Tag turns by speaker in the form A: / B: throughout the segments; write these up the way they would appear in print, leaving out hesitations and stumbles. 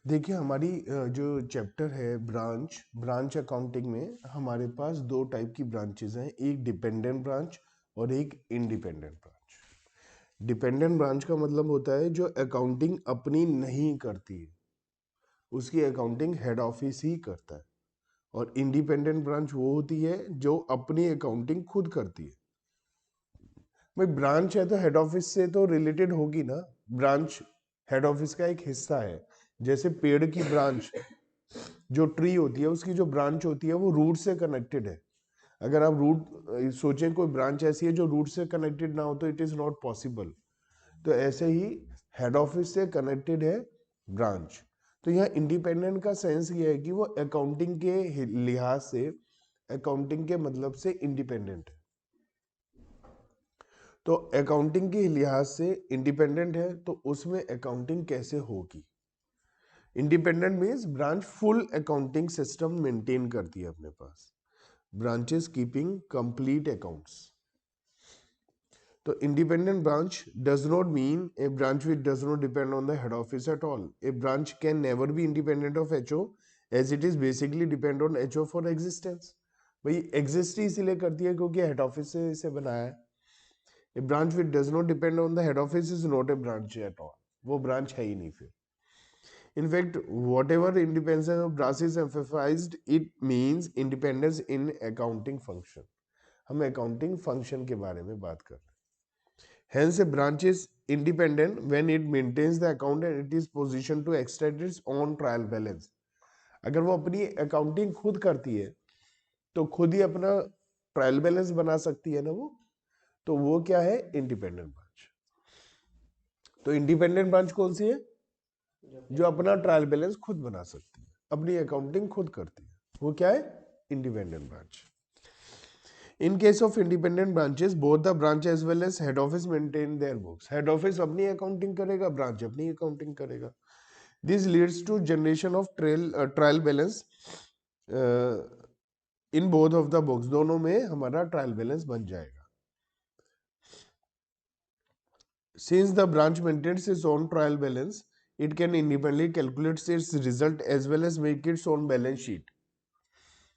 A: देखिए हमारी जो चैप्टर है ब्रांच अकाउंटिंग में हमारे पास दो टाइप की ब्रांचेज हैं, एक डिपेंडेंट ब्रांच और एक इंडिपेंडेंट ब्रांच। डिपेंडेंट ब्रांच का मतलब होता है जो अकाउंटिंग अपनी नहीं करती है, उसकी अकाउंटिंग हेड ऑफिस ही करता है। और इंडिपेंडेंट ब्रांच वो होती है जो अपनी अकाउंटिंग खुद करती है। भाई ब्रांच है तो हेड ऑफिस से तो रिलेटेड होगी ना। ब्रांच हेड ऑफिस का एक हिस्सा है। जैसे पेड़ की ब्रांच, जो ट्री होती है उसकी जो ब्रांच होती है वो रूट से कनेक्टेड है। अगर आप रूट सोचें कोई ब्रांच ऐसी है जो रूट से कनेक्टेड ना हो तो इट इज नॉट पॉसिबल। तो ऐसे ही हेड ऑफिस से कनेक्टेड है ब्रांच। तो यहाँ इंडिपेंडेंट का सेंस ये है कि वो अकाउंटिंग के लिहाज से, अकाउंटिंग के मतलब से इंडिपेंडेंट है। तो अकाउंटिंग के लिहाज से इंडिपेंडेंट है तो उसमें अकाउंटिंग कैसे होगी। Independent means branch full accounting system maintain करती है अपने पास। Branches keeping complete accounts. तो independent branch does not mean a branch which does not depend on the head office at all. A branch can never be independent of HO as it is basically depend on HO for existence. भाई exist ही इसीलिए करती है क्योंकि head office से इसे बनाया है। A branch which does not depend on the head office is not a branch at all. वो ब्रांच है ही नहीं फिर। In fact whatever independence of branches emphasized it means independence in accounting function. हम अकाउंटिंग फंक्शन के बारे में बात कर रहे हैं। Hence, a branch is independent when it maintains the account and it is positioned to extract its own trial balance. अगर वो अपनी अकाउंटिंग खुद करती है तो खुद ही अपना ट्रायल बैलेंस बना सकती है ना तो वो क्या है, इंडिपेंडेंट ब्रांच। तो इंडिपेंडेंट ब्रांच कौन सी है? जो अपना ट्रायल बैलेंस खुद बना सकती है, अपनी अकाउंटिंग खुद करती है, वो क्या है, independent branch. In case of independent branches, both the branch as well as head office maintain their books. Head office अपनी accounting करेगा, branch अपनी accounting करेगा. This leads to generation of trial balance in both of the books. दोनों में हमारा trial balance बन जाएगा. Since the branch maintains its own trial balance, it can independently calculate its result as well as make its own balance sheet.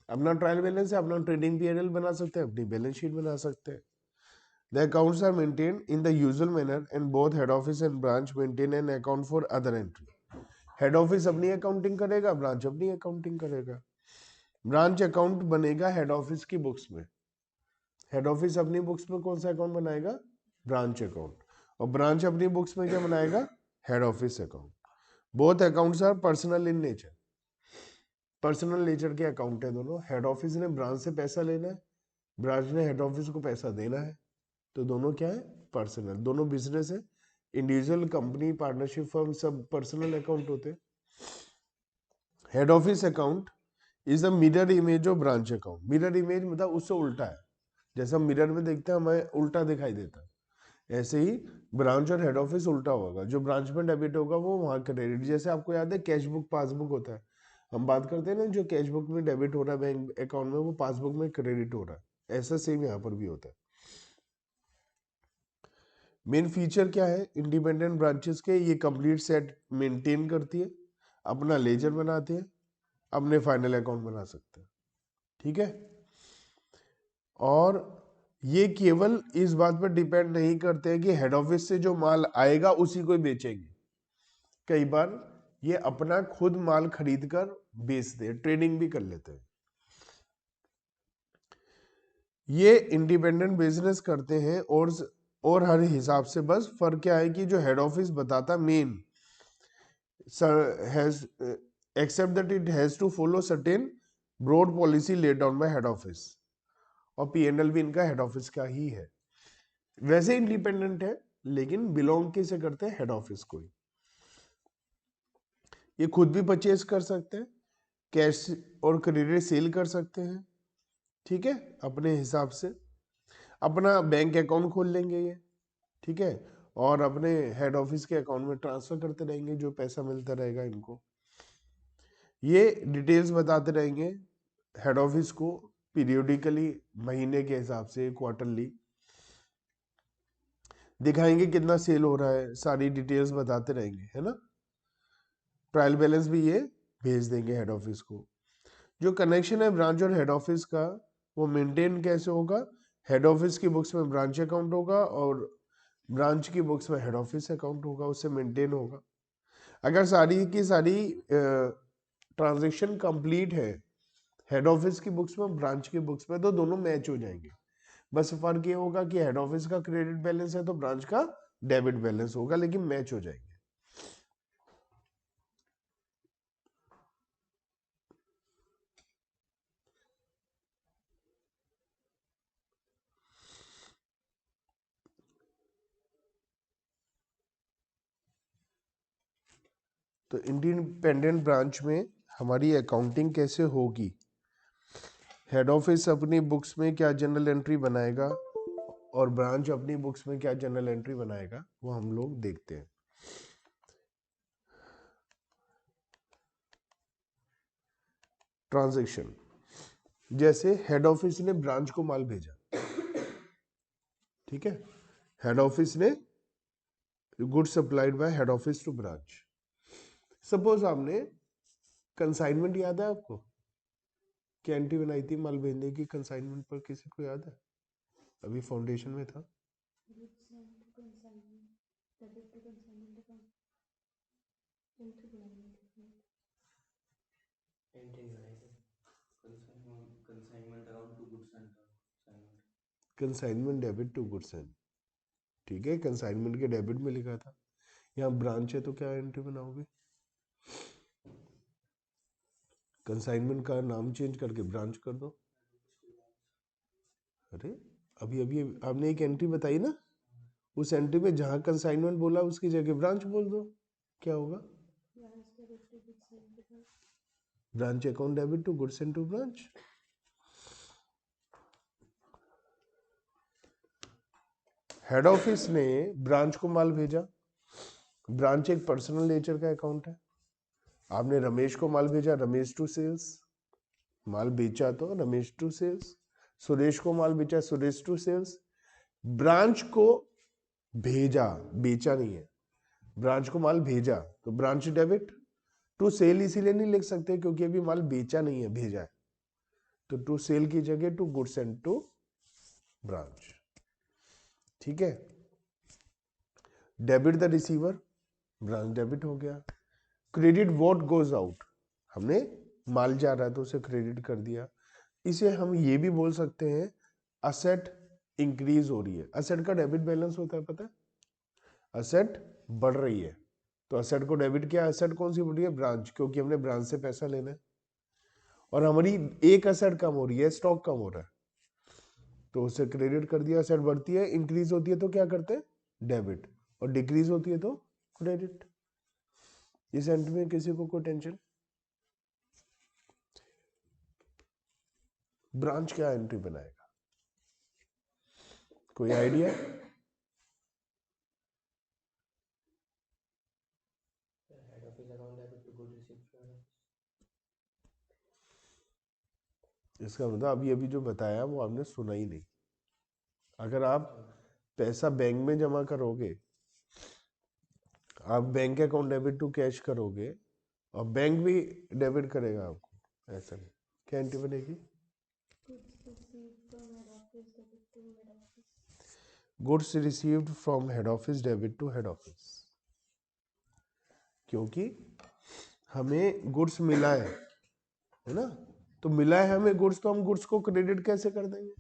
A: अपना trial balance है, अपना trading PNL बना सकते हैं, अपनी बैलेंस शीट बना सकते हैं. The accounts are maintained in the usual manner and both head office and branch maintain an account for other entry. Head office अपनी अकाउंटिंग करेगा, ब्रांच अपनी अकाउंटिंग करेगा. ब्रांच अकाउंट बनेगा हेड ऑफिस की books में. हेड ऑफिस अपनी books में कौन सा अकाउंट बनाएगा? Branch account. और ब्रांच अपनी बुक्स में क्या बनाएगा? Head office account. Both accounts are personal in nature. Personal nature के अकाउंट है दोनों. हेड ऑफिस ने ब्रांच से पैसा लेना है, ब्रांच ने हेड ऑफिस को पैसा देना है. तो दोनों क्या है? पर्सनल. दोनों बिजनेस है. इंडिविजुअल, कंपनी, पार्टनरशिप फर्म सब पर्सनल अकाउंट होते हैं. Head office account is the mirror image of branch account. Mirror image मतलब उससे उल्टा है. जैसे हम मिरर में देखते हैं हमें उल्टा दिखाई देता है, ऐसे ही ब्रांच और हेड ऑफिस उल्टा होगा. जो ब्रांच में डेबिट होगा वो वहां क्रेडिट. जैसे आपको याद है कैश बुक पासबुक होता है, हम बात करते हैं ना, जो कैश बुक में डेबिट हो रहा है बैंक अकाउंट में वो पासबुक में क्रेडिट हो रहा है. ऐसा सेम यहाँ पर भी होता है. मेन फीचर क्या है इंडिपेंडेंट ब्रांचेस के? ये कंप्लीट सेट मेंटेन करती है, अपना लेजर बनाते हैं, अपने फाइनल अकाउंट बना सकते हैं. ठीक है. और ये केवल इस बात पर डिपेंड नहीं करते हैं कि हेड ऑफिस से जो माल आएगा उसी को बेचेंगे. कई बार ये अपना खुद माल खरीद कर बेचते हैं, ट्रेडिंग भी कर लेते हैं. ये इंडिपेंडेंट बिजनेस करते हैं और हर हिसाब से बस फर्क क्या है कि जो हेड ऑफिस बताता main has except that it has to follow certain broad policy laid down by head office. और पीएनएल भी इनका हेड ऑफिस का ही है. वैसे इंडिपेंडेंट है लेकिन बिलोंग किसे करते हैं? हेड ऑफिस को ही. ये खुद भी परचेज कर सकते हैं, कैश और क्रेडिट सेल कर सकते हैं. ठीक है. अपने हिसाब से अपना बैंक अकाउंट खोल लेंगे ये. ठीक है. और अपने हेड ऑफिस के अकाउंट में ट्रांसफर करते रहेंगे, जो पैसा मिलता रहेगा इनको. ये डिटेल्स बताते रहेंगे हेड ऑफिस को पीरियोडिकली, महीने के हिसाब से, क्वार्टरली दिखाएंगे कितना सेल हो रहा है, सारी डिटेल्स बताते रहेंगे, है ना. ट्रायल बैलेंस भी ये भेज देंगे हेड ऑफिस को। जो कनेक्शन है ब्रांच और हेड ऑफिस का वो मेंटेन कैसे होगा, हेड ऑफिस की बुक्स में ब्रांच अकाउंट होगा और ब्रांच की बुक्स में हेड ऑफिस अकाउंट होगा, उससे मेंटेन होगा। अगर सारी की सारी ट्रांजेक्शन कंप्लीट है हेड ऑफिस की बुक्स में ब्रांच की बुक्स में, तो दोनों मैच हो जाएंगे। बस फर्क ये होगा कि हेड ऑफिस का क्रेडिट बैलेंस है तो ब्रांच का डेबिट बैलेंस होगा, लेकिन मैच हो जाएंगे। तो इंडिपेंडेंट ब्रांच में हमारी अकाउंटिंग कैसे होगी, हेड ऑफिस अपनी बुक्स में क्या जनरल एंट्री बनाएगा और ब्रांच अपनी बुक्स में क्या जनरल एंट्री बनाएगा, वो हम लोग देखते हैं। ट्रांजैक्शन, जैसे हेड ऑफिस ने ब्रांच को माल भेजा, ठीक है, हेड ऑफिस ने goods supplied by head office to branch. Suppose आपने कंसाइनमेंट, याद है आपको क्या एंट्री बनाई थी माल भेजने की कंसाइनमेंट पर, किसी को याद है? अभी फाउंडेशन में था। Consignment debit to goods and, ठीक है, कंसाइनमेंट के डेबिट में लिखा था। यहाँ ब्रांच है तो क्या एंट्री बनाओगे, कंसाइनमेंट का नाम चेंज करके ब्रांच कर दो। अरे अभी अभी आपने एक एंट्री बताई ना, उस एंट्री में जहां कंसाइनमेंट बोला उसकी जगह ब्रांच बोल दो, क्या होगा, branch account debit to goods and to branch. Head office ने ब्रांच को माल भेजा, ब्रांच एक पर्सनल नेचर का अकाउंट है, आपने रमेश को माल भेजा, रमेश टू सेल्स, माल बेचा तो रमेश टू सेल्स, सुरेश को माल बेचा, सुरेश टू सेल्स। ब्रांच को भेजा, बेचा नहीं है, ब्रांच को माल भेजा तो ब्रांच डेबिट टू सेल, इसीलिए नहीं लिख सकते क्योंकि अभी माल बेचा नहीं है, भेजा है, तो टू सेल की जगह to goods and to branch, ठीक है। Debit the receiver, branch debit हो गया। क्रेडिट व्हाट गोज आउट, हमने माल जा रहा है तो उसे क्रेडिट कर दिया। इसे हम ये भी बोल सकते हैं असेट इंक्रीज हो रही है, असेट का डेबिट बैलेंस होता है पता है, असेट बढ़ रही है तो असेट को डेबिट किया, असेट कौन सी बढ़ रही है, ब्रांच, क्योंकि हमने ब्रांच से पैसा लेना है और हमारी एक असेट कम हो रही है, स्टॉक कम हो रहा है तो उसे क्रेडिट कर दिया। असेट बढ़ती है, इंक्रीज होती है तो क्या करते हैं, डेबिट, और डिक्रीज होती है तो क्रेडिट। इस एंड में किसी को कोई टेंशन, ब्रांच क्या एंट्री बनाएगा, कोई आइडिया? इसका मतलब अभी अभी जो बताया वो आपने सुना ही नहीं। अगर आप पैसा बैंक में जमा करोगे, आप bank account debit to cash करोगे और बैंक भी डेबिट करेगा आपको, ऐसा नहीं, क्या एंट्री बनेगी, goods received from head office debit to head office, क्योंकि हमें गुड्स मिला है ना, तो मिला है हमें गुड्स तो हम गुड्स को क्रेडिट कैसे कर देंगे,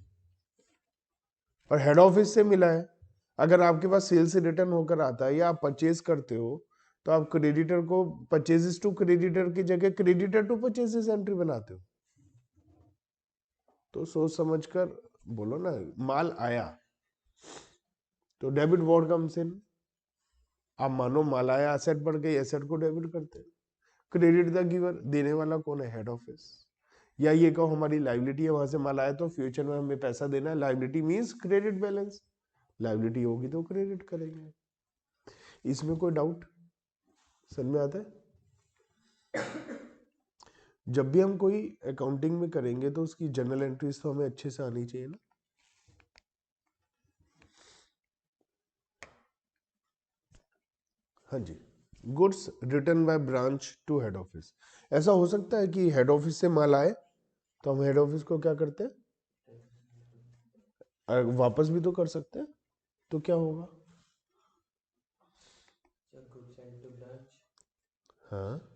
A: और हेड ऑफिस से मिला है। अगर आपके पास सेल से रिटर्न होकर आता है या आप परचेज करते हो तो आप क्रेडिटर को परचेजेस टू क्रेडिटर की जगह क्रेडिटर टू परचेजेस एंट्री बनाते हो। तो सोच समझकर बोलो ना, माल आया तो डेबिट व्हाट कम्स इन, आप मानो माल आया, एसेट बढ़ गई, एसेट को डेबिट करते हैं। क्रेडिट द गिवर, देने वाला कौन है, हेड ऑफिस। या ये कहो हमारी लाइबिलिटी है, वहां से माल आया तो फ्यूचर में हमें पैसा देना है, liability means credit balance, liability होगी तो क्रेडिट करेंगे। इसमें कोई डाउट समझ में आता है? जब भी हम कोई अकाउंटिंग में करेंगे तो उसकी जर्नल एंट्रीज तो हमें अच्छे से आनी चाहिए ना। हाँ जी। Goods return by branch to head office. ऐसा हो सकता है कि हेड ऑफिस से माल आए तो हम हेड ऑफिस को क्या करते हैं, वापस भी तो कर सकते हैं, तो क्या होगा? हाँ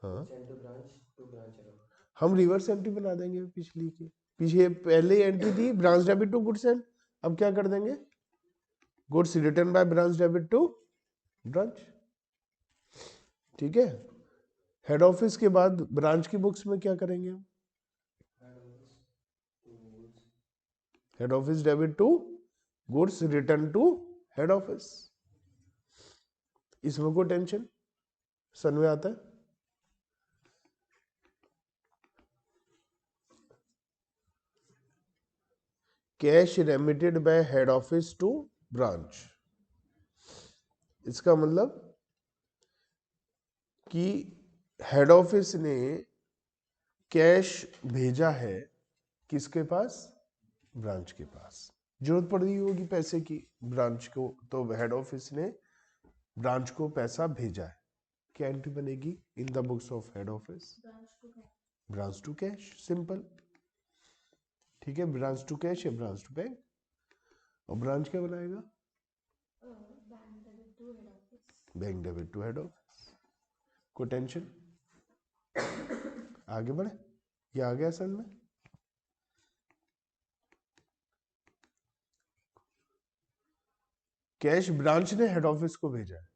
A: हाँ, हम रिवर्स एंट्री बना देंगे पिछली की। पीछे पहले एंट्री थी branch debit to goods and, अब क्या कर देंगे, goods return by branch debit to branch. ठीक है, हेड ऑफिस के बाद ब्रांच की बुक्स में क्या करेंगे हम, head office debit to goods return to head office. इसमें कोई टेंशन, सन में आता है। Cash remitted by head office to branch, इसका मतलब कि हेड ऑफिस ने कैश भेजा है किसके पास, ब्रांच के पास। जरूरत पड़ रही होगी पैसे की ब्रांच को, तो हेड ऑफिस ने ब्रांच को पैसा भेजा है। क्या एंट्री बनेगी in the books of head office, branch to cash, simple. ठीक है, ब्रांच टू कैश या ब्रांच टू बैंक। और ब्रांच क्या बनाएगा, bank debit to head office. कोई टेंशन, आगे बढ़े, ये आ गया समझ में। कैश ब्रांच ने हेड ऑफिस को भेजा है,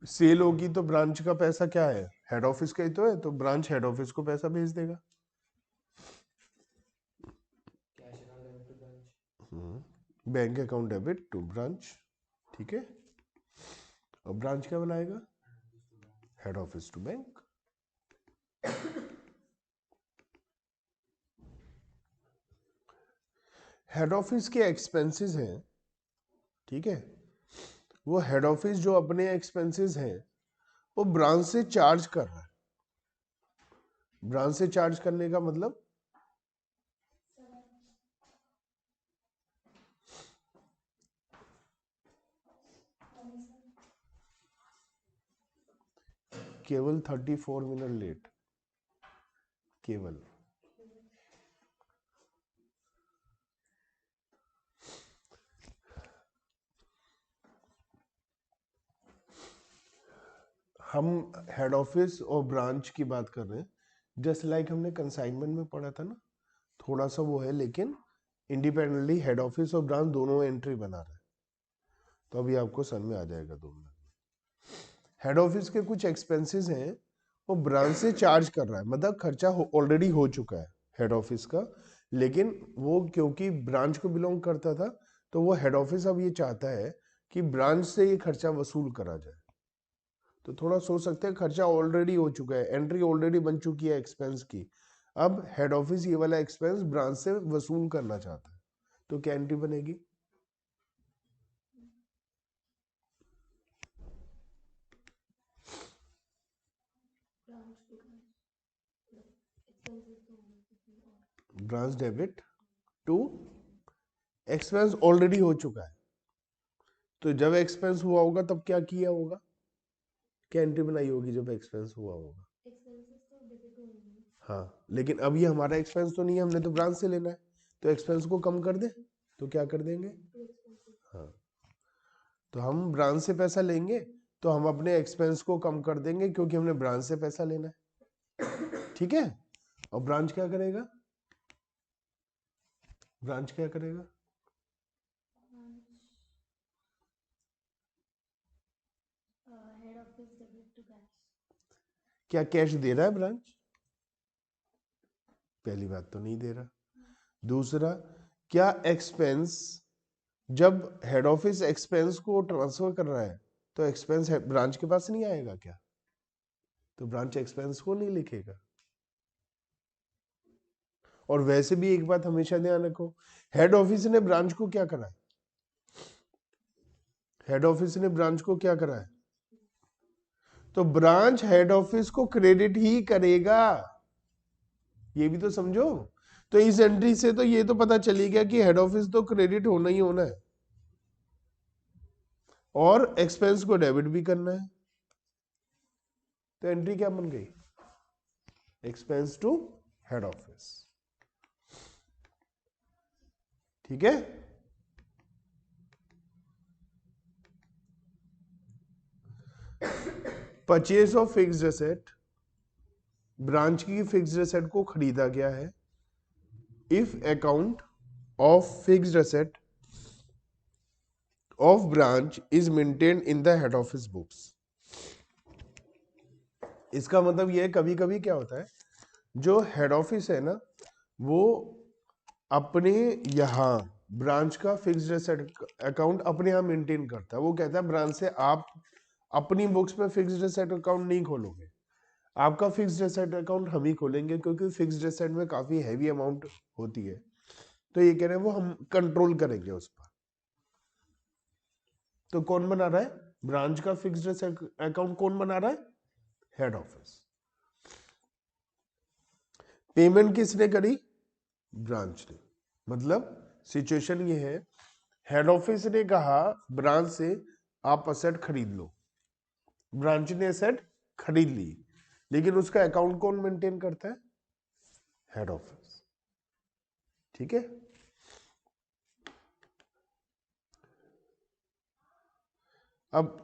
A: सेल होगी तो ब्रांच का पैसा क्या है, हेड ऑफिस का ही तो है, तो ब्रांच हेड ऑफिस को पैसा भेज देगा। Bank account debit to branch. ठीक है, और ब्रांच क्या बनाएगा, head office to bank. Head office के एक्सपेंसेस हैं, ठीक है, वो हेड ऑफिस जो अपने एक्सपेंसेस हैं वो ब्रांच से चार्ज कर रहा है। ब्रांच से चार्ज करने का मतलब, केवल 34 मिनट लेट, केवल। हम हेड ऑफिस और ब्रांच की बात कर रहे हैं, जस्ट लाइक हमने कंसाइनमेंट में पढ़ा था ना, थोड़ा सा वो है, लेकिन इंडिपेंडेंटली हेड ऑफिस और ब्रांच दोनों एंट्री बना रहे हैं। तो अभी आपको समझ में आ जाएगा 2 मिनट। हेड ऑफिस के कुछ एक्सपेंसेस हैं वो ब्रांच से चार्ज कर रहा है, मतलब खर्चा ऑलरेडी हो चुका है हेड ऑफिस का, लेकिन वो क्योंकि ब्रांच को बिलोंग करता था तो वो हेड ऑफिस अब ये चाहता है कि ब्रांच से ये खर्चा वसूल करा जाए। तो थोड़ा सोच सकते हैं, खर्चा ऑलरेडी हो चुका है, एंट्री ऑलरेडी बन चुकी है एक्सपेंस की, अब हेड ऑफिस ये वाला एक्सपेंस ब्रांच से वसूल करना चाहता है, तो क्या एंट्री बनेगी, branch debit to expense already हो चुका है। तो जब एक्सपेंस हुआ होगा तब क्या किया होगा, क्या एंट्री बनाई होगी जब एक्सपेंस हुआ होगा, हाँ, लेकिन अब ये हमारा एक्सपेंस तो नहीं है, हमने तो ब्रांच से लेना है, तो एक्सपेंस को कम कर दे, तो क्या कर देंगे, हाँ, तो हम ब्रांच से पैसा लेंगे तो हम अपने एक्सपेंस को कम कर देंगे क्योंकि हमने ब्रांच से पैसा लेना है। ठीक है, और ब्रांच क्या करेगा, ब्रांच क्या करेगा, क्या कैश दे रहा है ब्रांच, पहली बात तो नहीं दे रहा। दूसरा, क्या एक्सपेंस, जब हेड ऑफिस एक्सपेंस को ट्रांसफर कर रहा है तो एक्सपेंस ब्रांच के पास नहीं आएगा क्या, तो ब्रांच एक्सपेंस को नहीं लिखेगा। और वैसे भी एक बात हमेशा ध्यान रखो, हेड ऑफिस ने ब्रांच को क्या करा है, हेड ऑफिस ने ब्रांच को क्या करा है, तो ब्रांच हेड ऑफिस को क्रेडिट ही करेगा, ये भी तो समझो। तो इस एंट्री से तो ये तो पता चली गया कि हेड ऑफिस तो क्रेडिट होना ही होना है, और एक्सपेंस को डेबिट भी करना है, तो एंट्री क्या बन गई, एक्सपेंस टू हेड ऑफिस। ठीक है, purchase of fixed asset, branch की फिक्स्ड एसेट को खरीदा गया है। If account of fixed asset of branch is maintained in the head office books. इसका मतलब यह है, कभी कभी क्या होता है, जो हेड ऑफिस है ना, वो अपने यहाँ ब्रांच का फिक्स्ड एसेट अकाउंट अपने यहाँ मेंटेन करता है। वो कहता है ब्रांच से आप अपनी बुक्स में फिक्स्ड एसेट अकाउंट नहीं खोलोगे, आपका फिक्स्ड एसेट अकाउंट हम ही खोलेंगे, क्योंकि फिक्स्ड एसेट में काफी हैवी अमाउंट होती है। तो ये कह रहे हैं वो हम कंट्रोल करेंगे उस पर। तो कौन बना रहा है, ब्रांच का फिक्स्ड एसेट अकाउंट कौन बना रहा है, हेड ऑफिस। पेमेंट किसने करी, ब्रांच ने। मतलब सिचुएशन ये है, हेड ऑफिस ने कहा ब्रांच से आप असेट खरीद लो, ब्रांच ने असेट खरीद ली, लेकिन उसका अकाउंट कौन मेंटेन करता है, हेड ऑफिस। ठीक है, अब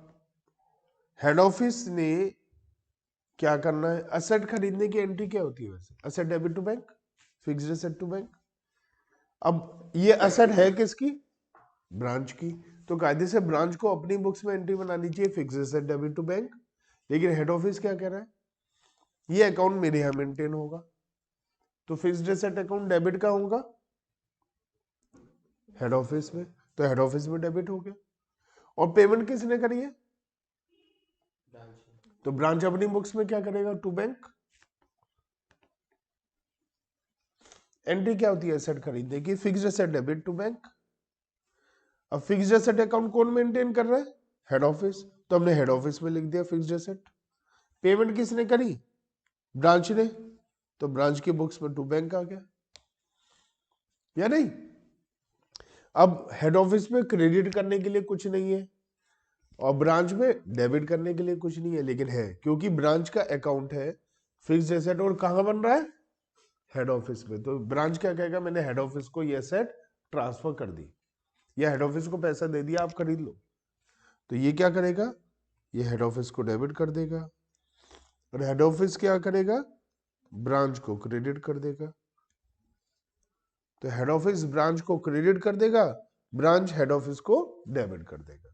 A: हेड ऑफिस ने क्या करना है, असेट खरीदने की एंट्री क्या होती है वैसे, asset debit to bank, fixed asset to bank. अब ये असेट है किसकी, ब्रांच की, तो कायदे से ब्रांच को अपनी बुक्स में एंट्री बनानी चाहिए fixed asset debit to bank. लेकिन हेड ऑफिस क्या कह रहा है, ये अकाउंट मेरे यहां मेंटेन होगा, तो फिक्स्ड एसेट अकाउंट डेबिट का होगा हेड ऑफिस में, तो हेड ऑफिस में डेबिट हो गया। और पेमेंट किसने करी है, तो ब्रांच अपनी बुक्स में क्या करेगा, टू बैंक। एंट्री क्या होती है, एसेट खरीदने की, fixed asset debit to bank. अब फिक्स्ड एसेट अकाउंट कौन मेंटेन कर रहा है, हेड ऑफिस, तो हमने हेड ऑफिस में लिख दिया फिक्स्ड एसेट। पेमेंट किसने करी, ब्रांच ने, तो ब्रांच की बुक्स में टू बैंक आ गया, या नहीं। अब हेड ऑफिस में क्रेडिट करने के लिए कुछ नहीं है और ब्रांच में डेबिट करने के लिए कुछ नहीं है, लेकिन है, क्योंकि ब्रांच का अकाउंट है फिक्स्ड एसेट और कहां बन रहा है, हेड ऑफिस में। तो ब्रांच क्या कहेगा, मैंने हेड ऑफिस को ये एसेट ट्रांसफर कर दी, या हेड ऑफिस को पैसा दे दिया आप खरीद लो, तो ये क्या करेगा, ये हेड ऑफिस को डेबिट कर देगा, और हेड ऑफिस क्या करेगा, ब्रांच को क्रेडिट कर देगा। तो हेड ऑफिस ब्रांच को क्रेडिट कर देगा, ब्रांच हेड ऑफिस को डेबिट कर देगा।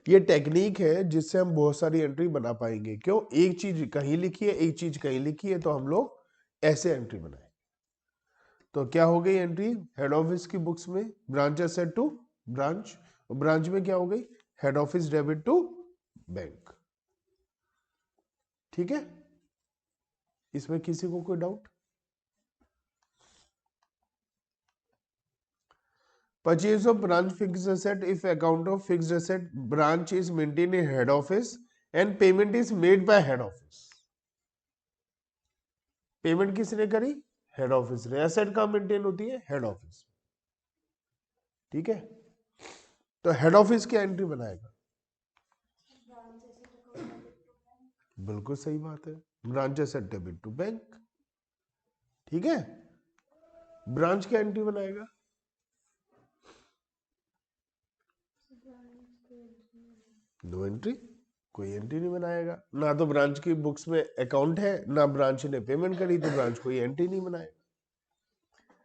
A: ये टेक्निक है जिससे हम बहुत सारी एंट्री बना पाएंगे। क्यों, एक चीज कहीं लिखी है, एक चीज कहीं लिखी है, तो हम लोग ऐसे एंट्री बनाए। तो क्या हो गई एंट्री, हेड ऑफिस की बुक्स में ब्रांच एसेट टू ब्रांच, और ब्रांच में क्या हो गई, head office debit to bank. ठीक है, इसमें किसी को कोई doubt. Purchase of branch fixed asset, if account of fixed asset branch is maintained in head office and payment is made by head office. Payment किसने करी, हेड ऑफिस ने। Asset कहां मेंटेन होती है, हेड ऑफिस। ठीक है, तो head office क्या एंट्री बनाएगा, बिल्कुल सही बात है, branch asset debit to bank. ठीक है, ब्रांच क्या एंट्री बनाएगा, नो एंट्री, कोई एंट्री नहीं बनाएगा। ना तो ब्रांच की बुक्स में अकाउंट है, ना ब्रांच ने पेमेंट करी, तो ब्रांच कोई एंट्री नहीं बनाएगा।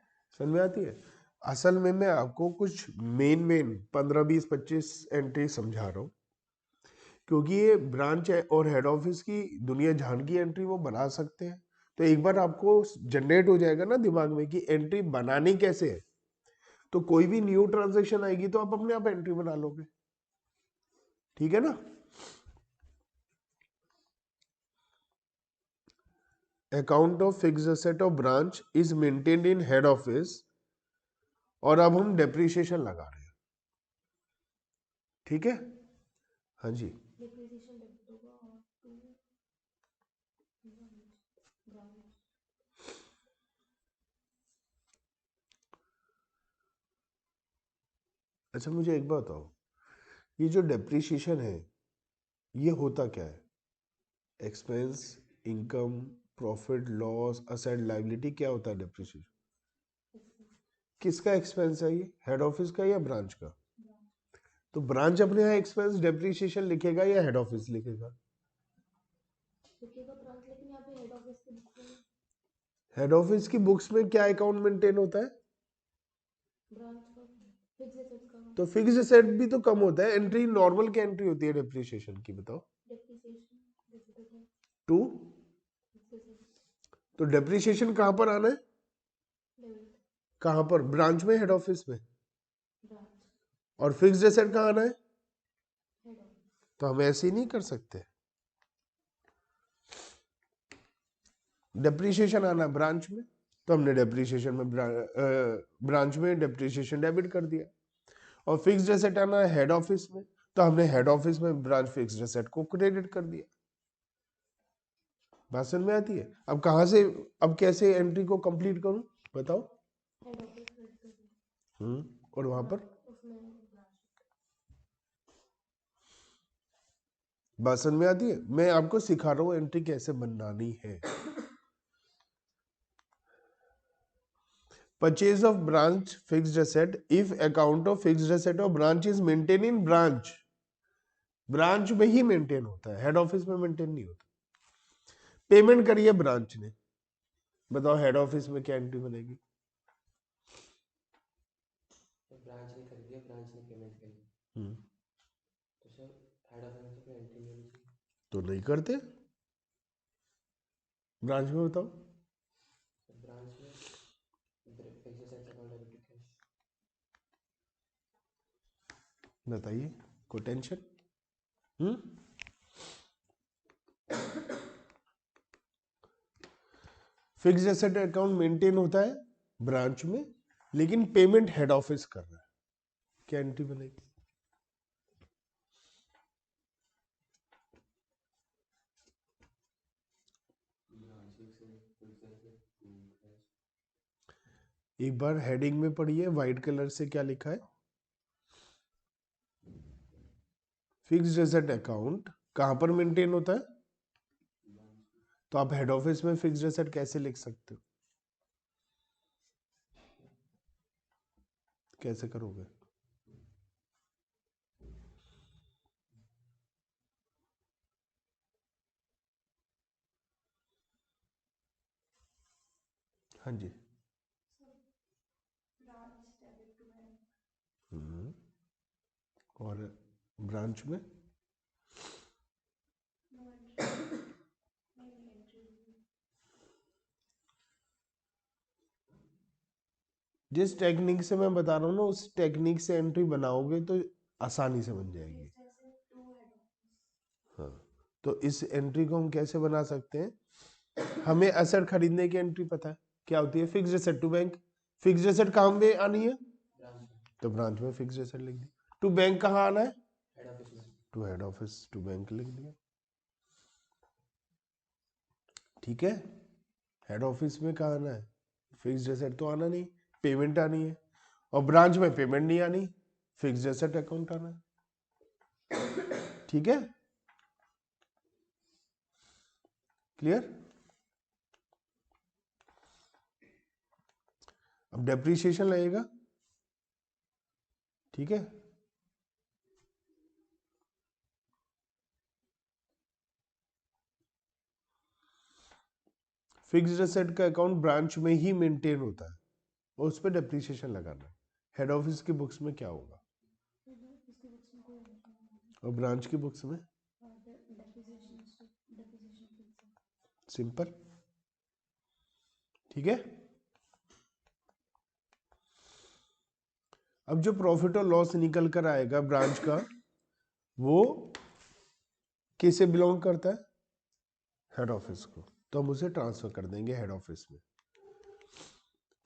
A: समझ में आती है। असल में मैं आपको कुछ मेन 15 20 25 एंट्री समझा रहा हूं, क्योंकि ये ब्रांच है और हेड ऑफिस की दुनिया जहान की एंट्री वो बना सकते हैं। तो एक बार आपको जनरेट हो जाएगा ना दिमाग में कि एंट्री बनानी कैसे है, तो कोई भी न्यू ट्रांजेक्शन आएगी तो आप अपने आप एंट्री बना लोगे। ठीक है ना। Account of fixed asset of branch is maintained in head office, और अब हम डेप्रिसिएशन लगा रहे हैं। ठीक है, हाँ जी। अच्छा मुझे एक बात बताओ, ये जो डेप्रिसिएशन है ये होता क्या है? Expense, income, profit, loss, asset, liability, क्या होता है डेप्रिसिएशन? किसका एक्सपेंस है ये? हेड ऑफिस का या ब्रांच का? तो ब्रांच अपने यहाँ एक्सपेंस डेप्रिसिएशन लिखेगा या हेड ऑफिस लिखेगा? हेड ऑफिस की बुक्स में क्या अकाउंट मेंटेन होता है? तो फिक्स्ड एसेट भी तो कम होता है। एंट्री नॉर्मल क्या एंट्री होती है डेप्रिसिएशन की, बताओ? टू। तो डेप्रिसिएशन कहां पर आना है? कहां पर? ब्रांच में, हेड ऑफिस में? और फिक्स्ड एसेट कहां आना है? तो हम ऐसे ही नहीं कर सकते। डेप्रिसिएशन आना है ब्रांच में, तो हमने डेप्रिसिएशन में ब्रांच में डेप्रिसिएशन डेबिट कर दिया। और फिक्स्ड एसेट आना है हेड ऑफिस में, तो हमने हेड ऑफिस में ब्रांच फिक्स्ड एसेट को क्रेडिट कर दिया। बात समझ में आती है? अब कहां से, अब कैसे एंट्री को कंप्लीट करूं, बताओ? और वहां पर बात समझ में आती है? मैं आपको सिखा रहा हूं एंट्री कैसे बनानी है। Purchase of branch fixed asset if account of fixed asset of branch is maintain in branch. Branch में ही मेंटेन होता है, हेड ऑफिस में मेंटेन नहीं होता। पेमेंट करिए ब्रांच ने, बताओ हेड ऑफिस में क्या एंट्री बनेगी?
B: तो ब्रांच ने कर दिया, ब्रांच ने पेमेंट करी, तो सर हेड ऑफिस में तो कोई एंट्री नहीं होनी चाहिए।
A: तो नहीं करते ब्रांच में, बताओ?
B: तो ब्रांच में fixed assets account debit to cash.
A: बताइए, कोई tension? Fixed asset account maintain होता है ब्रांच में, लेकिन पेमेंट हेड ऑफिस कर रहा है, क्या एंट्री बनेगी? एक बार हेडिंग में पढ़िए, व्हाइट कलर से क्या लिखा है? फिक्स्ड एसेट अकाउंट कहां पर मेंटेन होता है? तो आप हेड ऑफिस में फिक्स्ड एसेट कैसे लिख सकते हो? कैसे करोगे? हाँ जी। और ब्रांच में जिस टेक्निक से मैं बता रहा हूँ ना, उस टेक्निक से एंट्री बनाओगे तो आसानी से बन जाएगी। हाँ, तो इस एंट्री को हम कैसे बना सकते हैं? हमें एसेट खरीदने की एंट्री पता है क्या होती है? Fixed asset to bank. Fixed asset कहाँ में आनी है? तो ब्रांच में फिक्स्ड एसेट लिख दिया। टू बैंक कहाँ आना है?
B: हेड ऑफिस में।
A: To head office, to bank लिख दिया। ठीक है, हेड ऑफिस में कहाँ आना है? फिक्स्ड एसेट तो आना नहीं, पेमेंट आनी है। और ब्रांच में पेमेंट नहीं आनी, फिक्स्ड एसेट अकाउंट आना है। ठीक है, क्लियर? अब डेप्रिसिएशन लगेगा, ठीक है? फिक्स्ड एसेट का अकाउंट ब्रांच में ही मेंटेन होता है और उस पर डेप्रिसिएशन लगाना है। हेड ऑफिस की बुक्स में क्या होगा? और ब्रांच की बुक्स में सिंपल। ठीक है, अब जो प्रॉफिट और लॉस निकल कर आएगा ब्रांच का, वो किसे बिलोंग करता है? हेड ऑफिस को। तो हम उसे ट्रांसफर कर देंगे हेड ऑफिस में।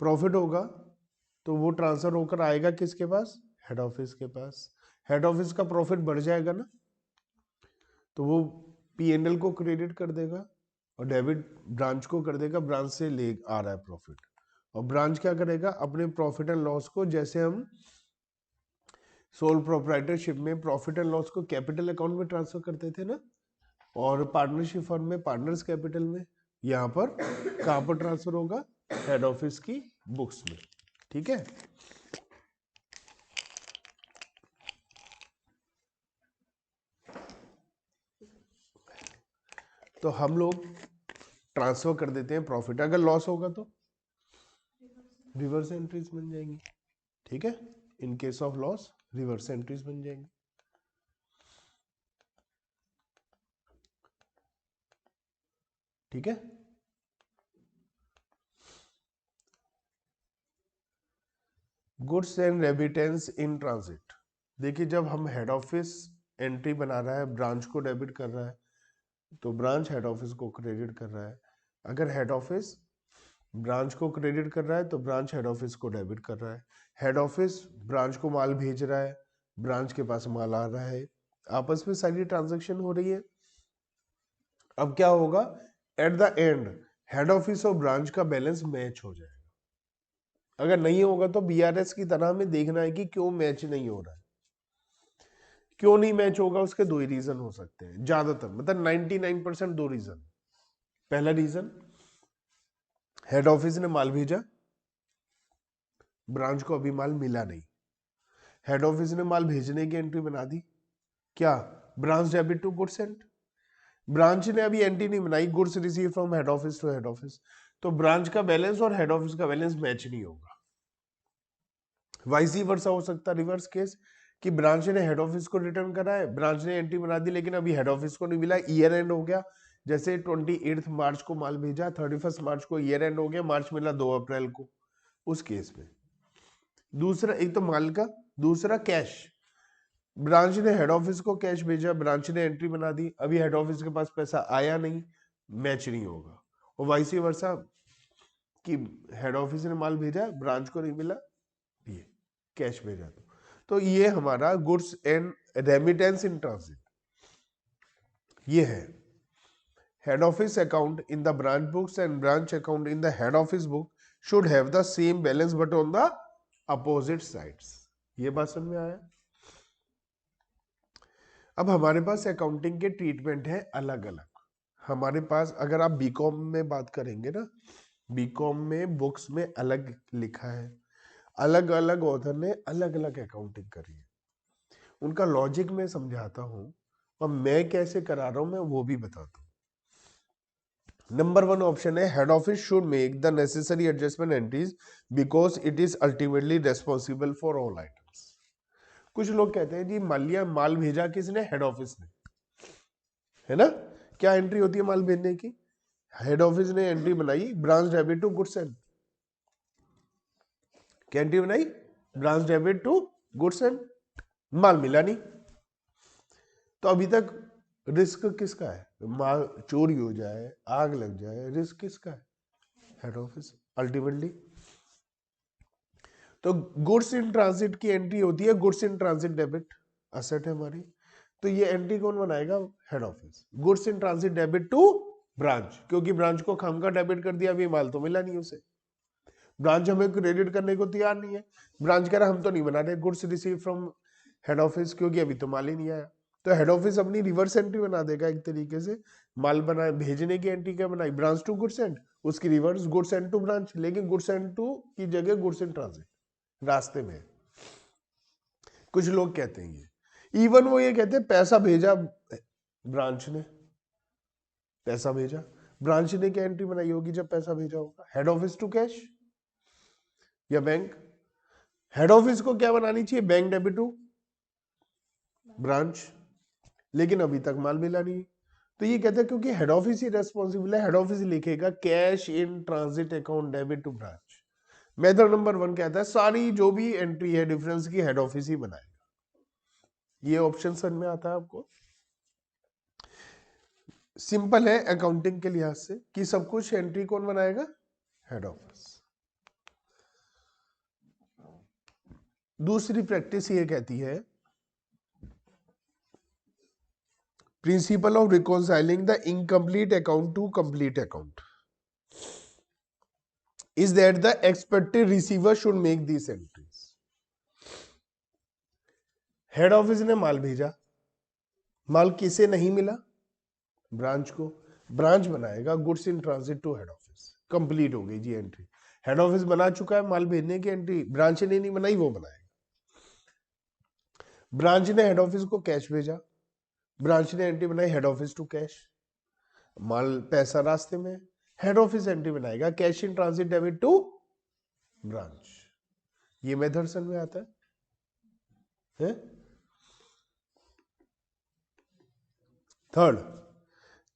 A: प्रॉफिट होगा तो वो ट्रांसफर होकर आएगा किसके पास? हेड ऑफिस के पास। हेड ऑफिस का प्रॉफिट बढ़ जाएगा ना, तो वो P&L को क्रेडिट कर देगा और डेबिट ब्रांच को कर देगा, ब्रांच से ले आ रहा है प्रॉफिट। और ब्रांच क्या करेगा? अपने प्रॉफिट एंड लॉस को, जैसे हम सोल प्रोप्राइटरशिप में प्रॉफिट एंड लॉस को कैपिटल अकाउंट में ट्रांसफर करते थे ना, और पार्टनरशिप फर्म में पार्टनर्स कैपिटल में। यहां पर कहां पर ट्रांसफर होगा? हेड ऑफिस की बुक्स में। ठीक है, तो हम लोग ट्रांसफर कर देते हैं प्रॉफिट। अगर लॉस होगा तो रिवर्स एंट्रीज बन जाएंगी। ठीक है, in case of loss reverse entries बन जाएंगी। ठीक है, goods and remittance in transit. देखिए, जब हम हेड ऑफिस एंट्री बना रहा है, ब्रांच को डेबिट कर रहा है, तो ब्रांच हेड ऑफिस को क्रेडिट कर रहा है। अगर हेड ऑफिस ब्रांच को क्रेडिट कर रहा है तो ब्रांच हेड ऑफिस को डेबिट कर रहा है। हेड ऑफिस ब्रांच को माल भेज रहा है, ब्रांच के पास माल आ रहा है, आपस में सारी ट्रांजैक्शन हो रही है। अब क्या होगा? At the end head office और ब्रांच का बैलेंस मैच हो जाएगा। अगर नहीं होगा तो बीआरएस की तरह हमें देखना है कि क्यों मैच नहीं हो रहा है। क्यों नहीं मैच होगा? उसके दो ही रीजन हो सकते हैं ज्यादातर, मतलब 99% दो रीजन। पहला रीजन, हेड ऑफिस ने माल भेजा, ब्रांच को अभी माल मिला नहीं। हेड ऑफिस ने माल भेजने की एंट्री बना दी, क्या? Branch debit to goods and. Branch ने अभी एंट्री नहीं बनाई, goods receive from head office to head office, तो ब्रांच का बैलेंस और हेड ऑफिस का बैलेंस मैच नहीं होगा। वाइसी वर्सा हो सकता है रिवर्स केस, कि ब्रांच ने हेड ऑफिस को रिटर्न करा है, ब्रांच ने एंट्री बना दी, लेकिन अभी हेड ऑफिस को नहीं मिला, ईयर एंड हो गया। जैसे 28 मार्च को माल भेजा, 31 मार्च को ईयर एंड हो गया, मार्च मिला 2 अप्रैल को, उस केस में। दूसरा, एक तो माल का, दूसरा कैश। ब्रांच ने हेड ऑफिस को कैश भेजा, ब्रांच ने एंट्री बना दी, अभी हेड ऑफिस के पास पैसा आया नहीं, मैच नहीं होगा। और वाइसी वर्सा, कि हेड ऑफिस ने माल भेजा, ब्रांच को नहीं मिला, ये कैश भेजा। तो ये हमारा goods and remittance in transit ये है। Head office account in the branch books and branch account in the head office book should have the same balance but on the opposite sides. ये बात समझ में आया? अब हमारे पास अकाउंटिंग के ट्रीटमेंट है अलग अलग। हमारे पास, अगर आप बीकॉम में बात करेंगे ना, बीकॉम में बुक्स में अलग लिखा है, अलग अलग ऑथर ने अलग अलग अकाउंटिंग करी है। उनका लॉजिक मैं समझाता हूं, और मैं कैसे करा रहा हूं मैं वो भी बताता हूं। नंबर 1 ऑप्शन है, head office should make the necessary adjustment entries because it is ultimately responsible for all items. कुछ लोग कहते हैं जी, मान लिया माल भेजा किसने? हेड ऑफिस ने, है ना? क्या एंट्री होती है माल भेजने की? हेड ऑफिस ने एंट्री बनाई, branch debit to goods and. क्या एंट्री बनाई? Branch debit to goods and. माल मिला नहीं, तो अभी तक रिस्क किसका है? माल चोरी हो जाए, आग लग जाए, रिस्क किसका है? Head office ultimately. तो गुड्स इन ट्रांजिट की एंट्री होती है goods in transit debit, asset है हमारी, तो ये एंट्री कौन बनाएगा? Head office. Goods in transit debit to branch, क्योंकि ब्रांच को खामका डेबिट कर दिया, अभी माल तो मिला नहीं उसे, ब्रांच हमें क्रेडिट करने को तैयार नहीं है, ब्रांच कह रहा हम तो नहीं बना रहे goods receive from head office, क्योंकि अभी तो माल ही नहीं आया। तो हेड ऑफिस अपनी रिवर्स एंट्री बना देगा एक तरीके से, माल बनाए भेजने की एंट्री क्या बनाई? ब्रांच टू गुड्स एंड, उसकी reverse goods and to branch, लेकिन गुड्स एंड टू की जगह गुड्स इन ट्रांजिट रास्ते में। कुछ लोग कहते हैं ये, इवन वो ये कहते हैं पैसा भेजा ब्रांच ने, पैसा भेजा, ब्रांच ने क्या एंट्री बनाई होगी जब पैसा भेजा होगा? हेड ऑफिस टू कैश या बैंक। हेड ऑफिस को क्या बनानी चाहिए? बैंक डेबिट टू ब्रांच, लेकिन अभी तक माल मिला नहीं, तो ये कहते हैं क्योंकि हेड ऑफिस ही रेस्पॉन्सिबल है, हेड ऑफिस लिखेगा cash in transit account debit to branch. Method number 1 कहता है सारी जो भी एंट्री है डिफरेंस की हेड ऑफिस ही बनाएगा। ये ऑप्शन समझ में आता है आपको? सिंपल है अकाउंटिंग के लिहाज से कि सब कुछ एंट्री कौन बनाएगा? Head office. दूसरी प्रैक्टिस ये कहती है, principle of reconciling the incomplete account to complete account is that the expected receiver should make these entries. Head office ने माल भेजा, माल किसे नहीं मिला? ब्रांच को। ब्रांच बनाएगा goods in transit to head office. Complete हो गई जी एंट्री। हेड ऑफिस बना चुका है, माल भेजने की एंट्री ब्रांच ने नहीं बनाई, वो बनाएगा। ब्रांच ने हेड ऑफिस को कैश भेजा, ब्रांच ने एंट्री बनाई हेड ऑफिस टू कैश, माल पैसा रास्ते में, हेड ऑफिस एंट्री बनाएगा cash in transit debit to branch. ये मेथड समझ में आता है?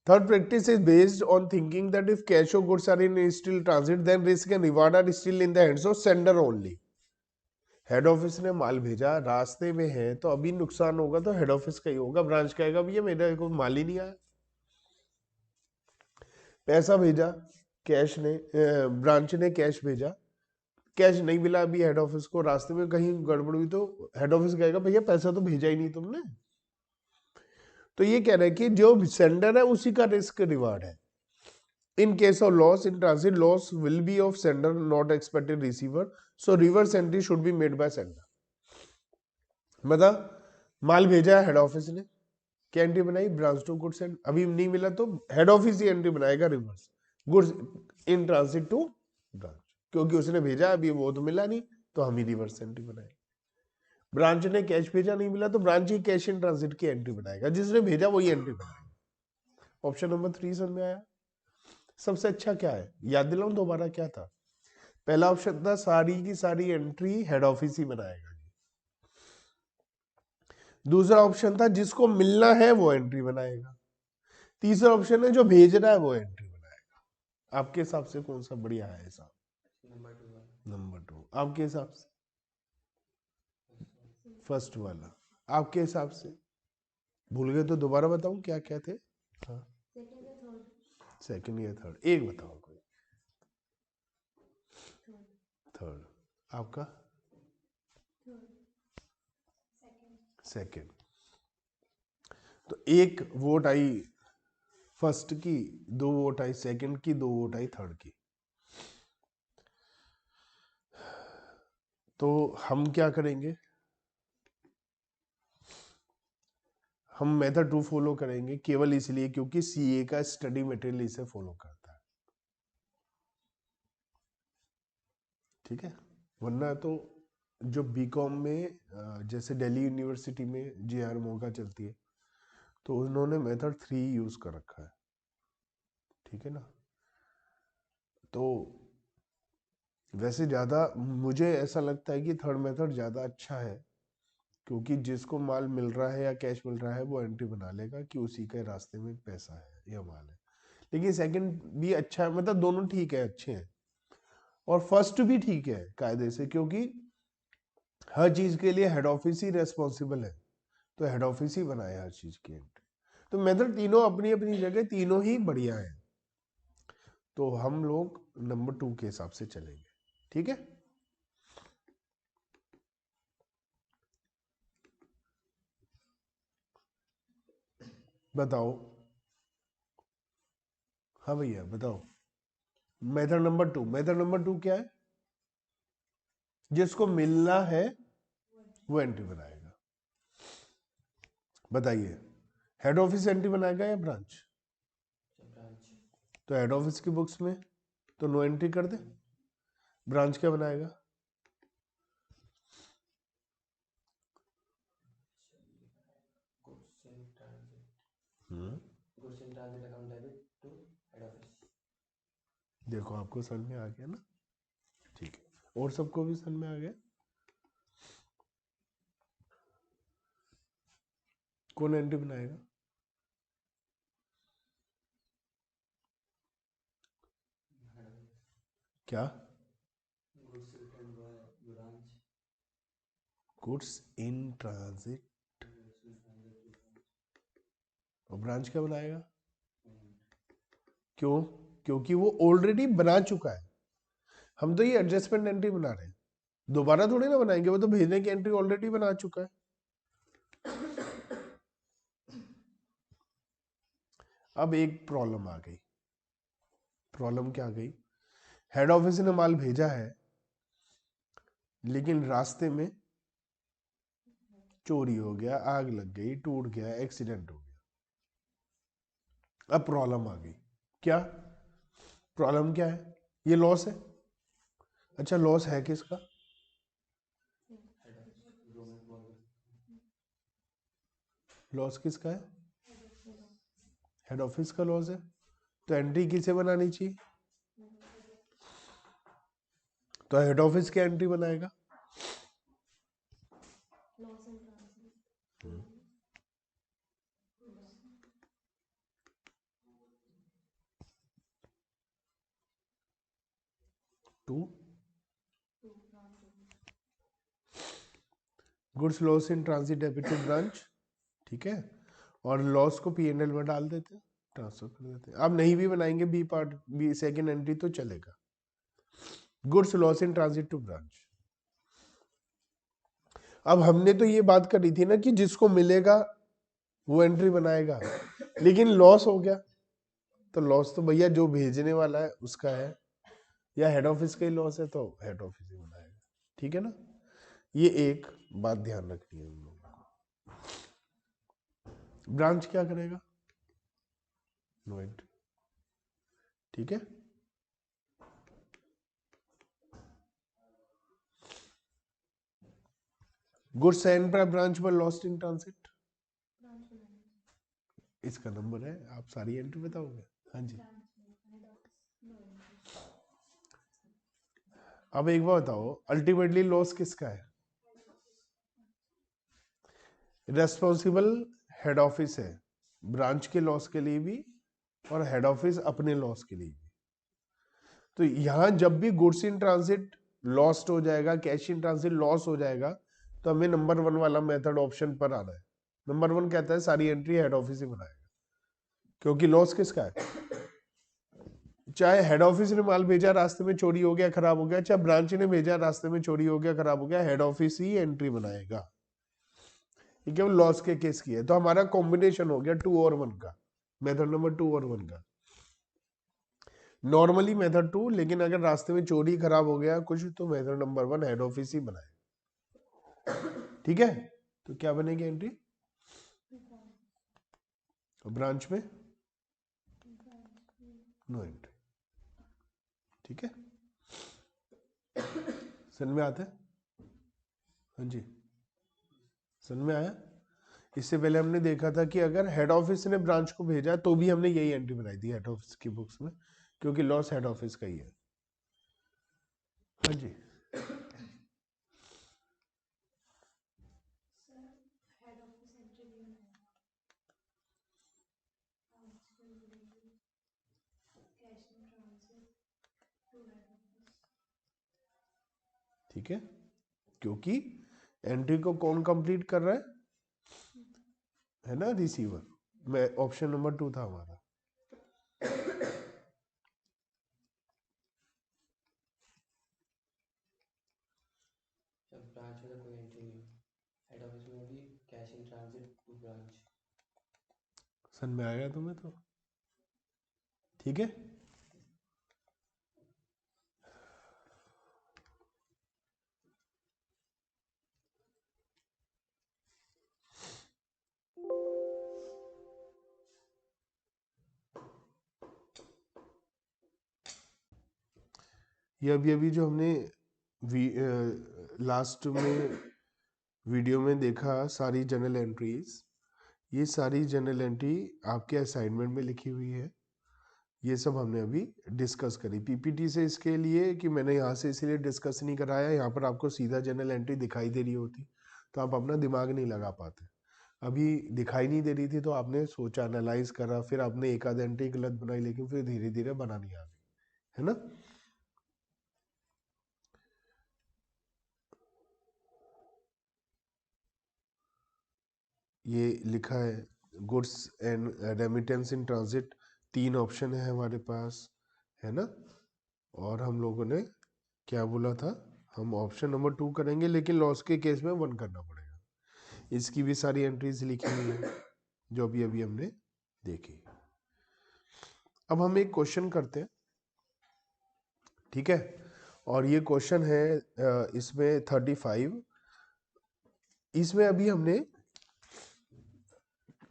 A: Third practice is based on thinking that if cash or goods are in still transit, then risk and reward are still in the hands of sender only. Head office ने माल भेजा, रास्ते में है, तो अभी नुकसान होगा तो हेड ऑफिस का ही होगा, ब्रांच का आएगा भैया मेरा को माल ही नहीं आया। पैसा भेजा कैश ने, ब्रांच ने कैश भेजा, कैश नहीं मिला अभी हेड ऑफिस को, रास्ते में कहीं गड़बड़ हुई तो हेड ऑफिस कहेगा भैया पैसा तो भेजा ही नहीं तुमने। तो ये कह रहे हैं कि जो सेंडर है उसी का रिस्क रिवार्ड है। In case of loss in transit, loss will be of sender, not expected receiver. So reverse entry should be made by sender. मतलब माल भेजा है हेड ऑफिस ने, क्या एंट्री बनाई? ब्रांच टू गुड्स एंड, अभी नहीं मिला तो हेड ऑफिस ही एंट्री बनाएगा reverse, goods in transit to branch, क्योंकि उसने भेजा अभी वो तो मिला नहीं, तो हम ही रिवर्स एंट्री बनाएंगे। ब्रांच ने कैश भेजा नहीं मिला तो branch he cash in transit की एंट्री बनाएगा, जिसने भेजा वही एंट्री बनाएगा। ऑप्शन नंबर 3 समझ में आया? सबसे अच्छा क्या है, याद दिलाऊं दोबारा क्या था? पहला ऑप्शन था सारी की सारी एंट्री हेड ऑफिस ही बनाएगा। दूसरा ऑप्शन था जिसको मिलना है वो एंट्री बनाएगा। तीसरा ऑप्शन है जो भेज रहा है वो एंट्री बनाएगा। आपके हिसाब से कौन सा बढ़िया है हिसाब? नंबर 2। आपके हिसाब से? फर्स्ट वाला। आपके हिसाब से? भूल गए तो दोबारा बताऊं क्या क्या थे? हाँ, सेकंड या थर्ड, एक बताओ कोई। थर्ड। आपका? सेकंड। तो एक वोट आई फर्स्ट की, 2 वोट आई सेकंड की, 2 वोट आई थर्ड की। तो हम क्या करेंगे? हम मेथड 2 फॉलो करेंगे, केवल इसलिए क्योंकि सीए का स्टडी मटेरियल इसे फॉलो करता है। ठीक है, वरना तो जो बीकॉम में जैसे दिल्ली यूनिवर्सिटी में जेआर मोगा चलती है, तो उन्होंने मेथड 3 यूज कर रखा है। ठीक है ना? तो वैसे ज़्यादा मुझे ऐसा लगता है कि थर्ड मेथड ज़्यादा अच्छा है, क्योंकि जिसको माल मिल रहा है या कैश मिल रहा है वो एंट्री बना लेगा कि उसी के रास्ते में पैसा है या माल है। लेकिन सेकंड भी अच्छा है, मतलब दोनों ठीक है, अच्छे हैं। और फर्स्ट भी ठीक है कायदे से, क्योंकि हर चीज के लिए हेड ऑफिस ही रेस्पॉन्सिबल है, तो हेड ऑफिस ही बनाए हर चीज की एंट्री। तो मेथड तीनों अपनी अपनी जगह तीनों ही बढ़िया है। तो हम लोग नंबर 2 के हिसाब से चलेंगे। ठीक है, बताओ। हाँ भैया बताओ। मेथड नंबर 2, मेथड नंबर 2 क्या है? जिसको मिलना है वो एंट्री बनाएगा। बताइए, हेड ऑफिस एंट्री बनाएगा या ब्रांच? तो हेड ऑफिस की बुक्स में तो नो एंट्री कर दे। ब्रांच क्या बनाएगा? देखो आपको समझ में आ गया ना? ठीक है, और सबको भी समझ में आ गया? कौन एंट्री बनाएगा? क्या? Goods in transit. और ब्रांच क्या बनाएगा? क्यों? क्योंकि वो ऑलरेडी बना चुका है। हम तो ये एडजस्टमेंट एंट्री बना रहे हैं, दोबारा थोड़ी ना बनाएंगे, वो तो भेजने की एंट्री ऑलरेडी बना चुका है। अब एक प्रॉब्लम आ गई। प्रॉब्लम क्या आ गई? हेड ऑफिस ने माल भेजा है, लेकिन रास्ते में चोरी हो गया, आग लग गई, टूट गया, एक्सीडेंट हो गया। अब प्रॉब्लम आ गई। क्या प्रॉब्लम क्या है? ये लॉस है। अच्छा, लॉस है किसका? लॉस किसका है? हेड ऑफिस का लॉस है। तो एंट्री किसे बनानी चाहिए? तो हेड ऑफिस की एंट्री बनाएगा। To goods loss in transit debit to branch, ठीक है, और लॉस को P&L में डाल देते हैं, ट्रांसफर कर देते हैं। अब नहीं भी बनाएंगे B part, B second entry तो चलेगा। Goods loss in transit to branch. अब हमने तो ये बात करी थी ना कि जिसको मिलेगा वो एंट्री बनाएगा, लेकिन लॉस हो गया तो लॉस तो भैया जो भेजने वाला है उसका है, या हेड ऑफिस का ही लॉस है तो हेड ऑफिस ही बनाएगा। ठीक है ना? ये एक बात ध्यान रखनी है हम लोगों को। ब्रांच क्या करेगा? No entry. ठीक है, गुड्स सेंड बाय ब्रांच पर लॉस्ट इन ट्रांजिट, इसका नंबर है। आप सारी एंट्री बताओगे? हाँ जी। अब एक बार बताओ, अल्टीमेटली लॉस किसका है? रेस्पॉन्सिबल हेड ऑफिस है, ब्रांच के लॉस के लिए भी और हेड ऑफिस अपने लॉस के लिए भी। तो यहां जब भी गुड्स इन ट्रांजिट लॉस्ट हो जाएगा, कैश इन ट्रांजिट लॉस हो जाएगा, तो हमें नंबर 1 वाला मेथड ऑप्शन पर आना है। नंबर 1 कहता है सारी एंट्री हेड ऑफिस ही बनाएगा, क्योंकि लॉस किसका है? चाहे हेड ऑफिस ने माल भेजा, रास्ते में चोरी हो गया, खराब हो गया, चाहे ब्रांच ने भेजा, रास्ते में चोरी हो गया, खराब हो गया, हेड ऑफिस ही एंट्री बनाएगा। ये केवल लॉस के केस की है। तो हमारा कॉम्बिनेशन हो गया 2 और 1 का, मेथड नंबर 2 और 1 का। नॉर्मली मेथड 2, लेकिन अगर रास्ते में चोरी खराब हो गया कुछ, तो मेथड नंबर 1 हेड ऑफिस ही बनाए। ठीक है, तो क्या बनेगी एंट्री? ब्रांच में नो एंट्री। ठीक है, समझ में आता है? हाँ जी, समझ में आया? इससे पहले हमने देखा था कि अगर हेड ऑफिस ने ब्रांच को भेजा तो भी हमने यही एंट्री बनाई थी हेड ऑफिस की बुक्स में, क्योंकि लॉस हेड ऑफिस का ही है। हाँ जी, ठीक है, क्योंकि एंट्री को कौन कंप्लीट कर रहा है ना? रिसीवर। मैं ऑप्शन नंबर 2 था हमारा।
B: जब ब्रांच में तो कोई एंट्री नहीं है, हेड ऑफिस में भी cash in transit to branch.
A: समझ में आएगा तुम्हें? तो ठीक है, ये अभी जो हमने लास्ट में वीडियो में देखा सारी जनरल एंट्रीज, ये सारी जनरल एंट्री आपके असाइनमेंट में लिखी हुई है। ये सब हमने अभी डिस्कस करी पीपीटी से, इसके लिए कि मैंने यहाँ से इसीलिए डिस्कस नहीं कराया, यहाँ पर आपको सीधा जनरल एंट्री दिखाई दे रही होती तो आप अपना दिमाग नहीं लगा पाते। अभी दिखाई नहीं दे रही थी तो आपने सोचा, एनालाइज करा, फिर आपने एक आध एंट्री गलत बनाई, लेकिन फिर धीरे धीरे बनानी आ गई, है ना? ये लिखा है goods and remittance in transit, 3 option है हमारे पास, है ना? और हम लोगों ने क्या बोला था? हम ऑप्शन नंबर 2 करेंगे, लेकिन लॉस के केस में 1 करना पड़ेगा। इसकी भी सारी एंट्रीज लिखी हुई है जो अभी अभी हमने देखी। अब हम एक क्वेश्चन करते हैं, ठीक है? और ये क्वेश्चन है इसमें 35 इसमें अभी हमने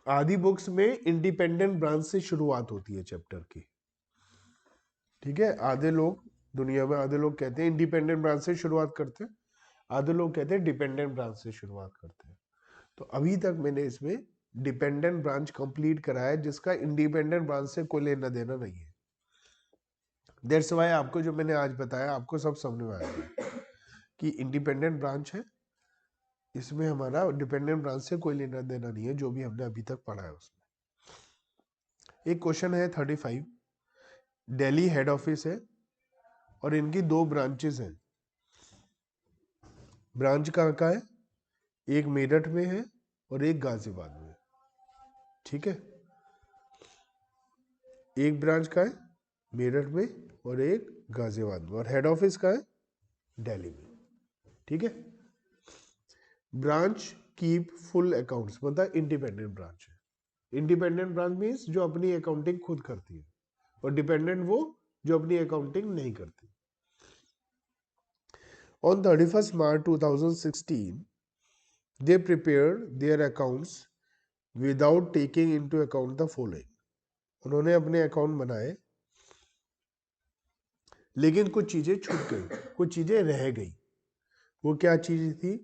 A: आधी बुक्स में इंडिपेंडेंट ब्रांच से शुरुआत होती है चैप्टर की, ठीक है। आधे लोग दुनिया में, आधे लोग कहते हैं इंडिपेंडेंट ब्रांच से शुरुआत करते हैं, आधे लोग कहते हैं डिपेंडेंट ब्रांच से शुरुआत करते हैं। तो अभी तक मैंने इसमें डिपेंडेंट ब्रांच कंप्लीट कराया है, जिसका इंडिपेंडेंट ब्रांच से कोई लेना देना नहीं है। दैट्स वाई आपको जो मैंने आज बताया आपको सब समझ में आएगा कि इंडिपेंडेंट ब्रांच है, इसमें हमारा डिपेंडेंट ब्रांच से कोई लेना देना नहीं है, जो भी हमने अभी तक पढ़ा है उसमें। एक क्वेश्चन है 35, दिल्ली हेड ऑफिस है और इनकी 2 ब्रांचेस हैं। ब्रांच कहाँ का है? एक मेरठ में है और एक गाजियाबाद में, ठीक है। एक ब्रांच का है मेरठ में और एक गाजियाबाद में, और हेड ऑफिस का है दिल्ली में, ठीक है। ब्रांच कीप फुल अकाउंट्स, मतलब इंडिपेंडेंट ब्रांच है। इंडिपेंडेंट ब्रांच मीन्स जो अपनी अकाउंटिंग खुद करती है, और डिपेंडेंट वो जो अपनी अकाउंटिंग नहीं करती। On 31st March 2016, they prepared their accounts without taking into account the following. उन्होंने अपने अकाउंट बनाए, लेकिन कुछ चीजें छूट गई, कुछ चीजें रह गई। वो क्या चीज थी?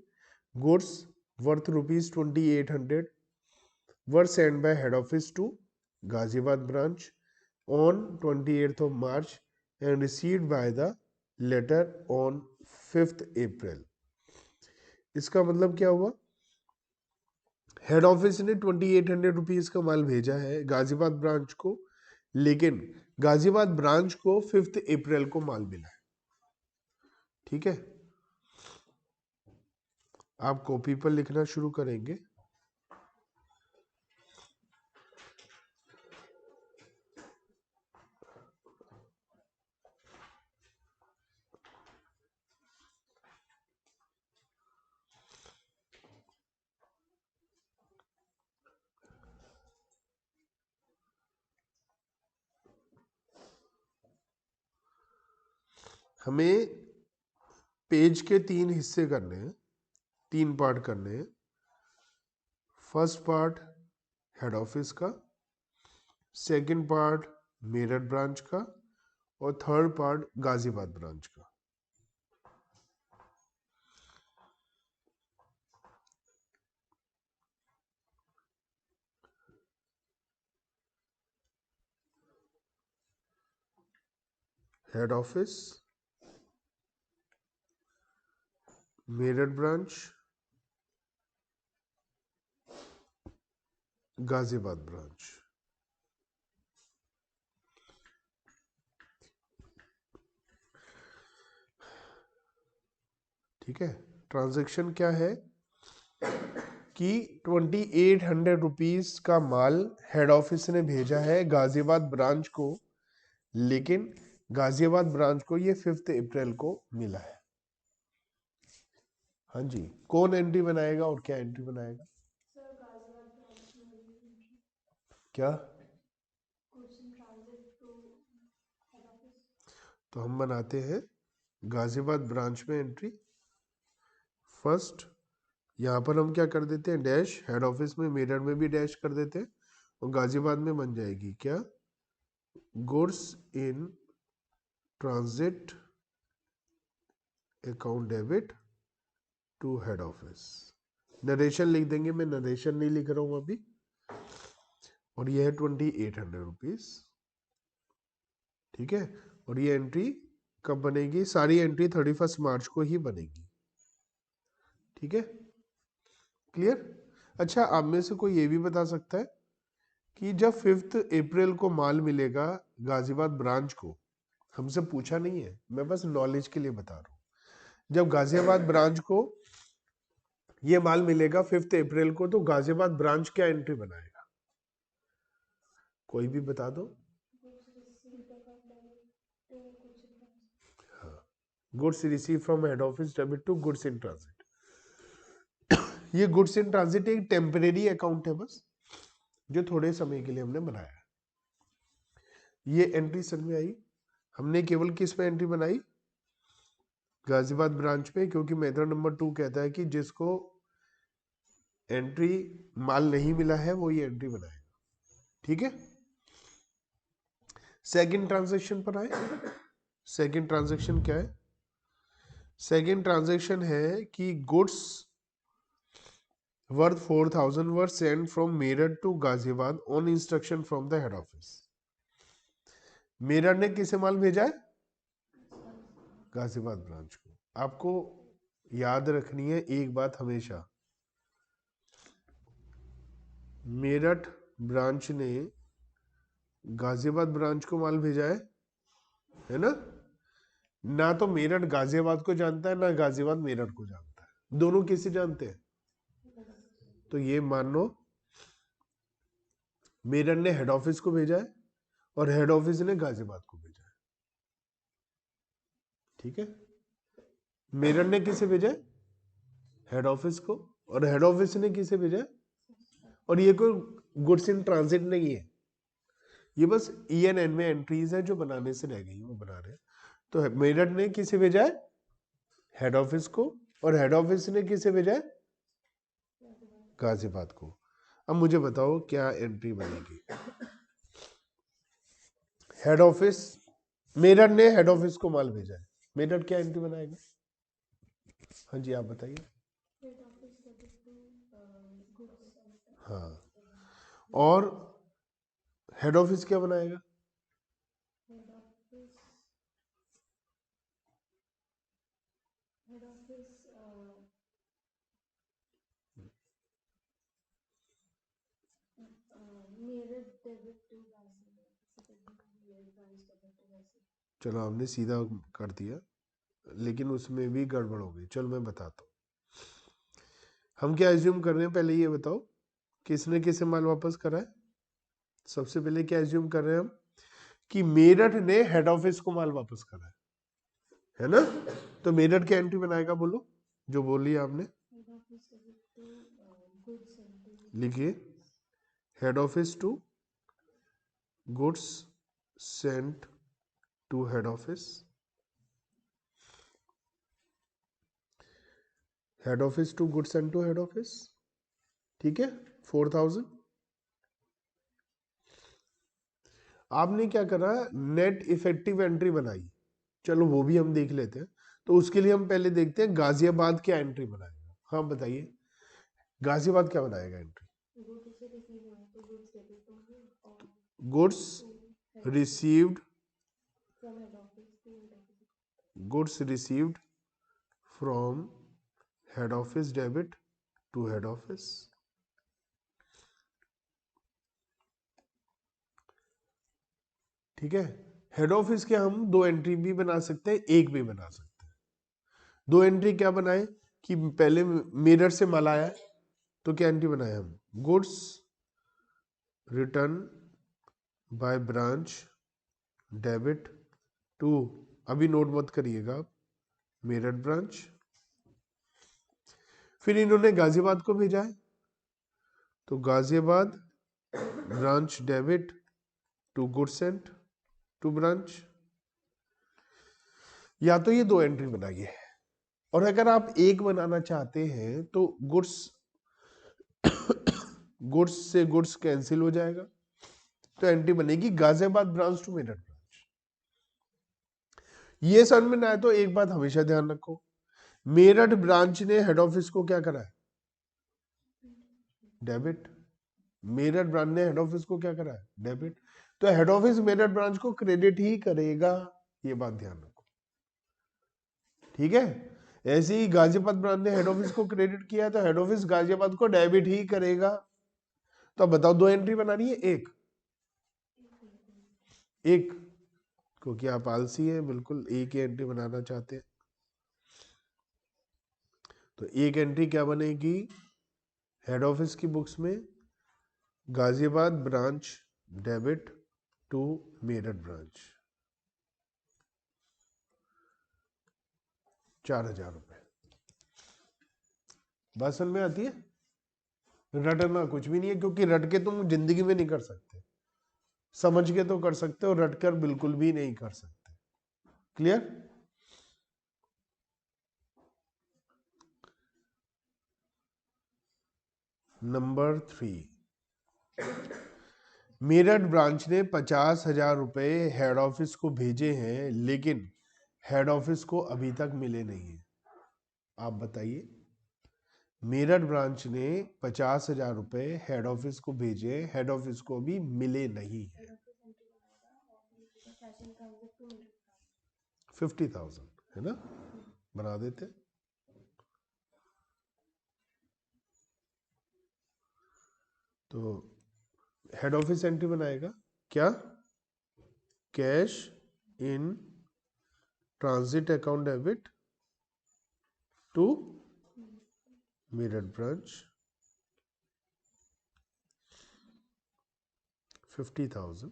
A: Goods worth ₹2800 were sent by head office to Ghaziabad branch on 28th of March and received by the letter on 5th April. इसका मतलब क्या हुआ? हेड ऑफिस ने ₹2800 का माल भेजा है गाजियाबाद ब्रांच को, लेकिन गाजियाबाद ब्रांच को 5th अप्रैल को माल मिला है, ठीक है। आप कॉपी पर लिखना शुरू करेंगे। हमें पेज के 3 हिस्से करने हैं, 3 पार्ट करने हैं। फर्स्ट पार्ट हेड ऑफिस का, सेकंड पार्ट मेरठ ब्रांच का, और थर्ड पार्ट गाजियाबाद ब्रांच का। Head office, Meerut branch, Ghaziabad branch. ठीक है। ट्रांजैक्शन क्या है कि ₹2800 का माल हेड ऑफिस ने भेजा है गाजियाबाद ब्रांच को, लेकिन गाजियाबाद ब्रांच को ये 5th अप्रैल को मिला है। हाँ जी, कौन एंट्री बनाएगा और क्या एंट्री बनाएगा?
C: सर गाजियाबाद ब्रांच में होगी एंट्री,
A: क्या?
C: Goods in transit to head office.
A: तो हम बनाते हैं गाजियाबाद ब्रांच में एंट्री। फर्स्ट यहाँ पर हम क्या कर देते हैं? डैश। हेड ऑफिस में मेरठ में भी डैश कर देते हैं, और गाजियाबाद में बन जाएगी क्या? Goods in transit account debit to head office. Narration लिख देंगे, मैं नरेशन नहीं लिख रहा हूं अभी। और ये है ₹2800, ठीक है। और ये एंट्री कब बनेगी? सारी एंट्री 31 मार्च को ही बनेगी, ठीक है। क्लियर? अच्छा, आप में से कोई ये भी बता सकता है कि जब 5th अप्रैल को माल मिलेगा गाजियाबाद ब्रांच को, हमसे पूछा नहीं है, मैं बस नॉलेज के लिए बता रहा हूं, जब गाजियाबाद ब्रांच को ये माल मिलेगा 5th अप्रैल को, तो गाजियाबाद ब्रांच क्या एंट्री बनाएगा? कोई भी बता दो। Goods receive from head office debit to goods in transit. ये गुड्स इन ट्रांजिट एक टेम्परेरी अकाउंट है बस, जो थोड़े समय के लिए हमने बनाया है। ये एंट्री समझ में आई? हमने केवल किस पे एंट्री बनाई? गाजियाबाद ब्रांच पे, क्योंकि मेथड नंबर 2 कहता है कि जिसको एंट्री माल नहीं मिला है वो ये एंट्री बनाएगा, ठीक है। सेकंड ट्रांजैक्शन पर आए। सेकंड ट्रांजैक्शन क्या है? सेकंड ट्रांजैक्शन है कि goods worth 4000 were send from Meerut to Ghaziabad on instruction from the head office. Meerut ने किसे माल भेजा है? गाजियाबाद ब्रांच को। आपको याद रखनी है एक बात हमेशा, मेरठ ब्रांच ने गाजियाबाद ब्रांच को माल भेजा है ना? ना तो मेरठ गाजियाबाद को जानता है ना गाजियाबाद मेरठ को जानता है, दोनों किसे जानते हैं? तो ये मान लो मेरठ ने हेड ऑफिस को भेजा है और हेड ऑफिस ने गाजियाबाद को भेजा है, ठीक है। मेरठ ने किसे भेजा है? हेड ऑफिस को, और हेड ऑफिस ने किसे भेजा है? और ये कोई गुड्स इन ट्रांजिट नहीं है, ये बस ENN में एंट्रीज है जो बनाने से रह गई, वो बना रहे हैं। तो मेरठ ने किसे भेजा है? हेड ऑफिस को, और हेड ऑफिस ने किसे भेजा है? गाजियाबाद को। अब मुझे बताओ क्या एंट्री बनेगी? हेड ऑफिस, मेरठ ने हेड ऑफिस को माल भेजा है, मेरठ क्या एंट्री बनाएगा? हाँ जी आप बताइए। हाँ, और हेड ऑफिस क्या बनाएगा? चलो हमने सीधा कर दिया, लेकिन उसमें भी गड़बड़ हो गई। चलो मैं बताता हूँ हम क्या एज्यूम कर रहे हैं। पहले ये बताओ किसने किसे माल वापस करा है? सबसे पहले क्या एज्यूम कर रहे हैं हम कि मेरठ ने हेड ऑफिस को माल वापस करा है ना? तो मेरठ क्या एंट्री बनाएगा बोलो, जो बोली आपने, लिखिए head office to goods sent to head office, head office to goods sent to head office, ठीक है। 4000 आपने क्या करा, नेट इफेक्टिव एंट्री बनाई। चलो वो भी हम देख लेते हैं। तो उसके लिए हम पहले देखते हैं गाजियाबाद क्या एंट्री बनाएगा। हाँ बताइए, गाजियाबाद क्या बनाएगा entry? Goods received, goods received from head office debit to head office, ठीक है। हेड ऑफिस के हम दो एंट्री भी बना सकते हैं, एक भी बना सकते हैं। दो एंट्री क्या बनाए कि पहले मेरठ से माल आया तो क्या एंट्री बनाए हम, goods return by branch debit to, अभी नोट मत करिएगा, मेरठ ब्रांच। फिर इन्होंने गाजियाबाद को भेजा है तो Ghaziabad branch debit to goods sent to branch. या तो ये दो एंट्री बनाइए, और अगर आप एक बनाना चाहते हैं तो गुड्स गुड्स से गुड्स कैंसिल हो जाएगा, तो एंट्री बनेगी Ghaziabad branch to Meerut branch. ये समझ में ना आए तो एक बात हमेशा ध्यान रखो, मेरठ ब्रांच ने हेड ऑफिस को क्या करा है, डेबिट। मेरठ ब्रांच ने हेड ऑफिस को क्या करा है, डेबिट। तो हेड ऑफिस मेरठ ब्रांच को क्रेडिट ही करेगा, ये बात ध्यान रखो, ठीक है। ऐसे ही गाजियाबाद ब्रांच ने हेड ऑफिस को क्रेडिट किया तो हेड ऑफिस गाजियाबाद को डेबिट ही करेगा। तो अब बताओ दो एंट्री बनानी है, एक एक, क्योंकि आप आलसी हैं, बिल्कुल एक ही एंट्री बनाना चाहते हैं। तो एक एंट्री क्या बनेगी हेड ऑफिस की बुक्स में, Ghaziabad branch debit to Meerut branch, 4000 रुपए। बात समझ में आती है? रटना कुछ भी नहीं है, क्योंकि रट के तुम जिंदगी में नहीं कर सकते, समझ के तो कर सकते हो, रट कर बिल्कुल भी नहीं कर सकते। क्लियर? नंबर 3, मेरठ ब्रांच ने 50,000 रुपए हेड ऑफिस को भेजे हैं, लेकिन हेड ऑफिस को अभी तक मिले नहीं है। आप बताइए, मेरठ ब्रांच ने 50,000 रुपए हेड ऑफिस को भेजे, हेड ऑफिस को भी मिले नहीं है। 50,000 है ना, बना देते। तो हेड ऑफिस एंट्री बनाएगा क्या, cash in transit account debit to Meerut branch 50,000,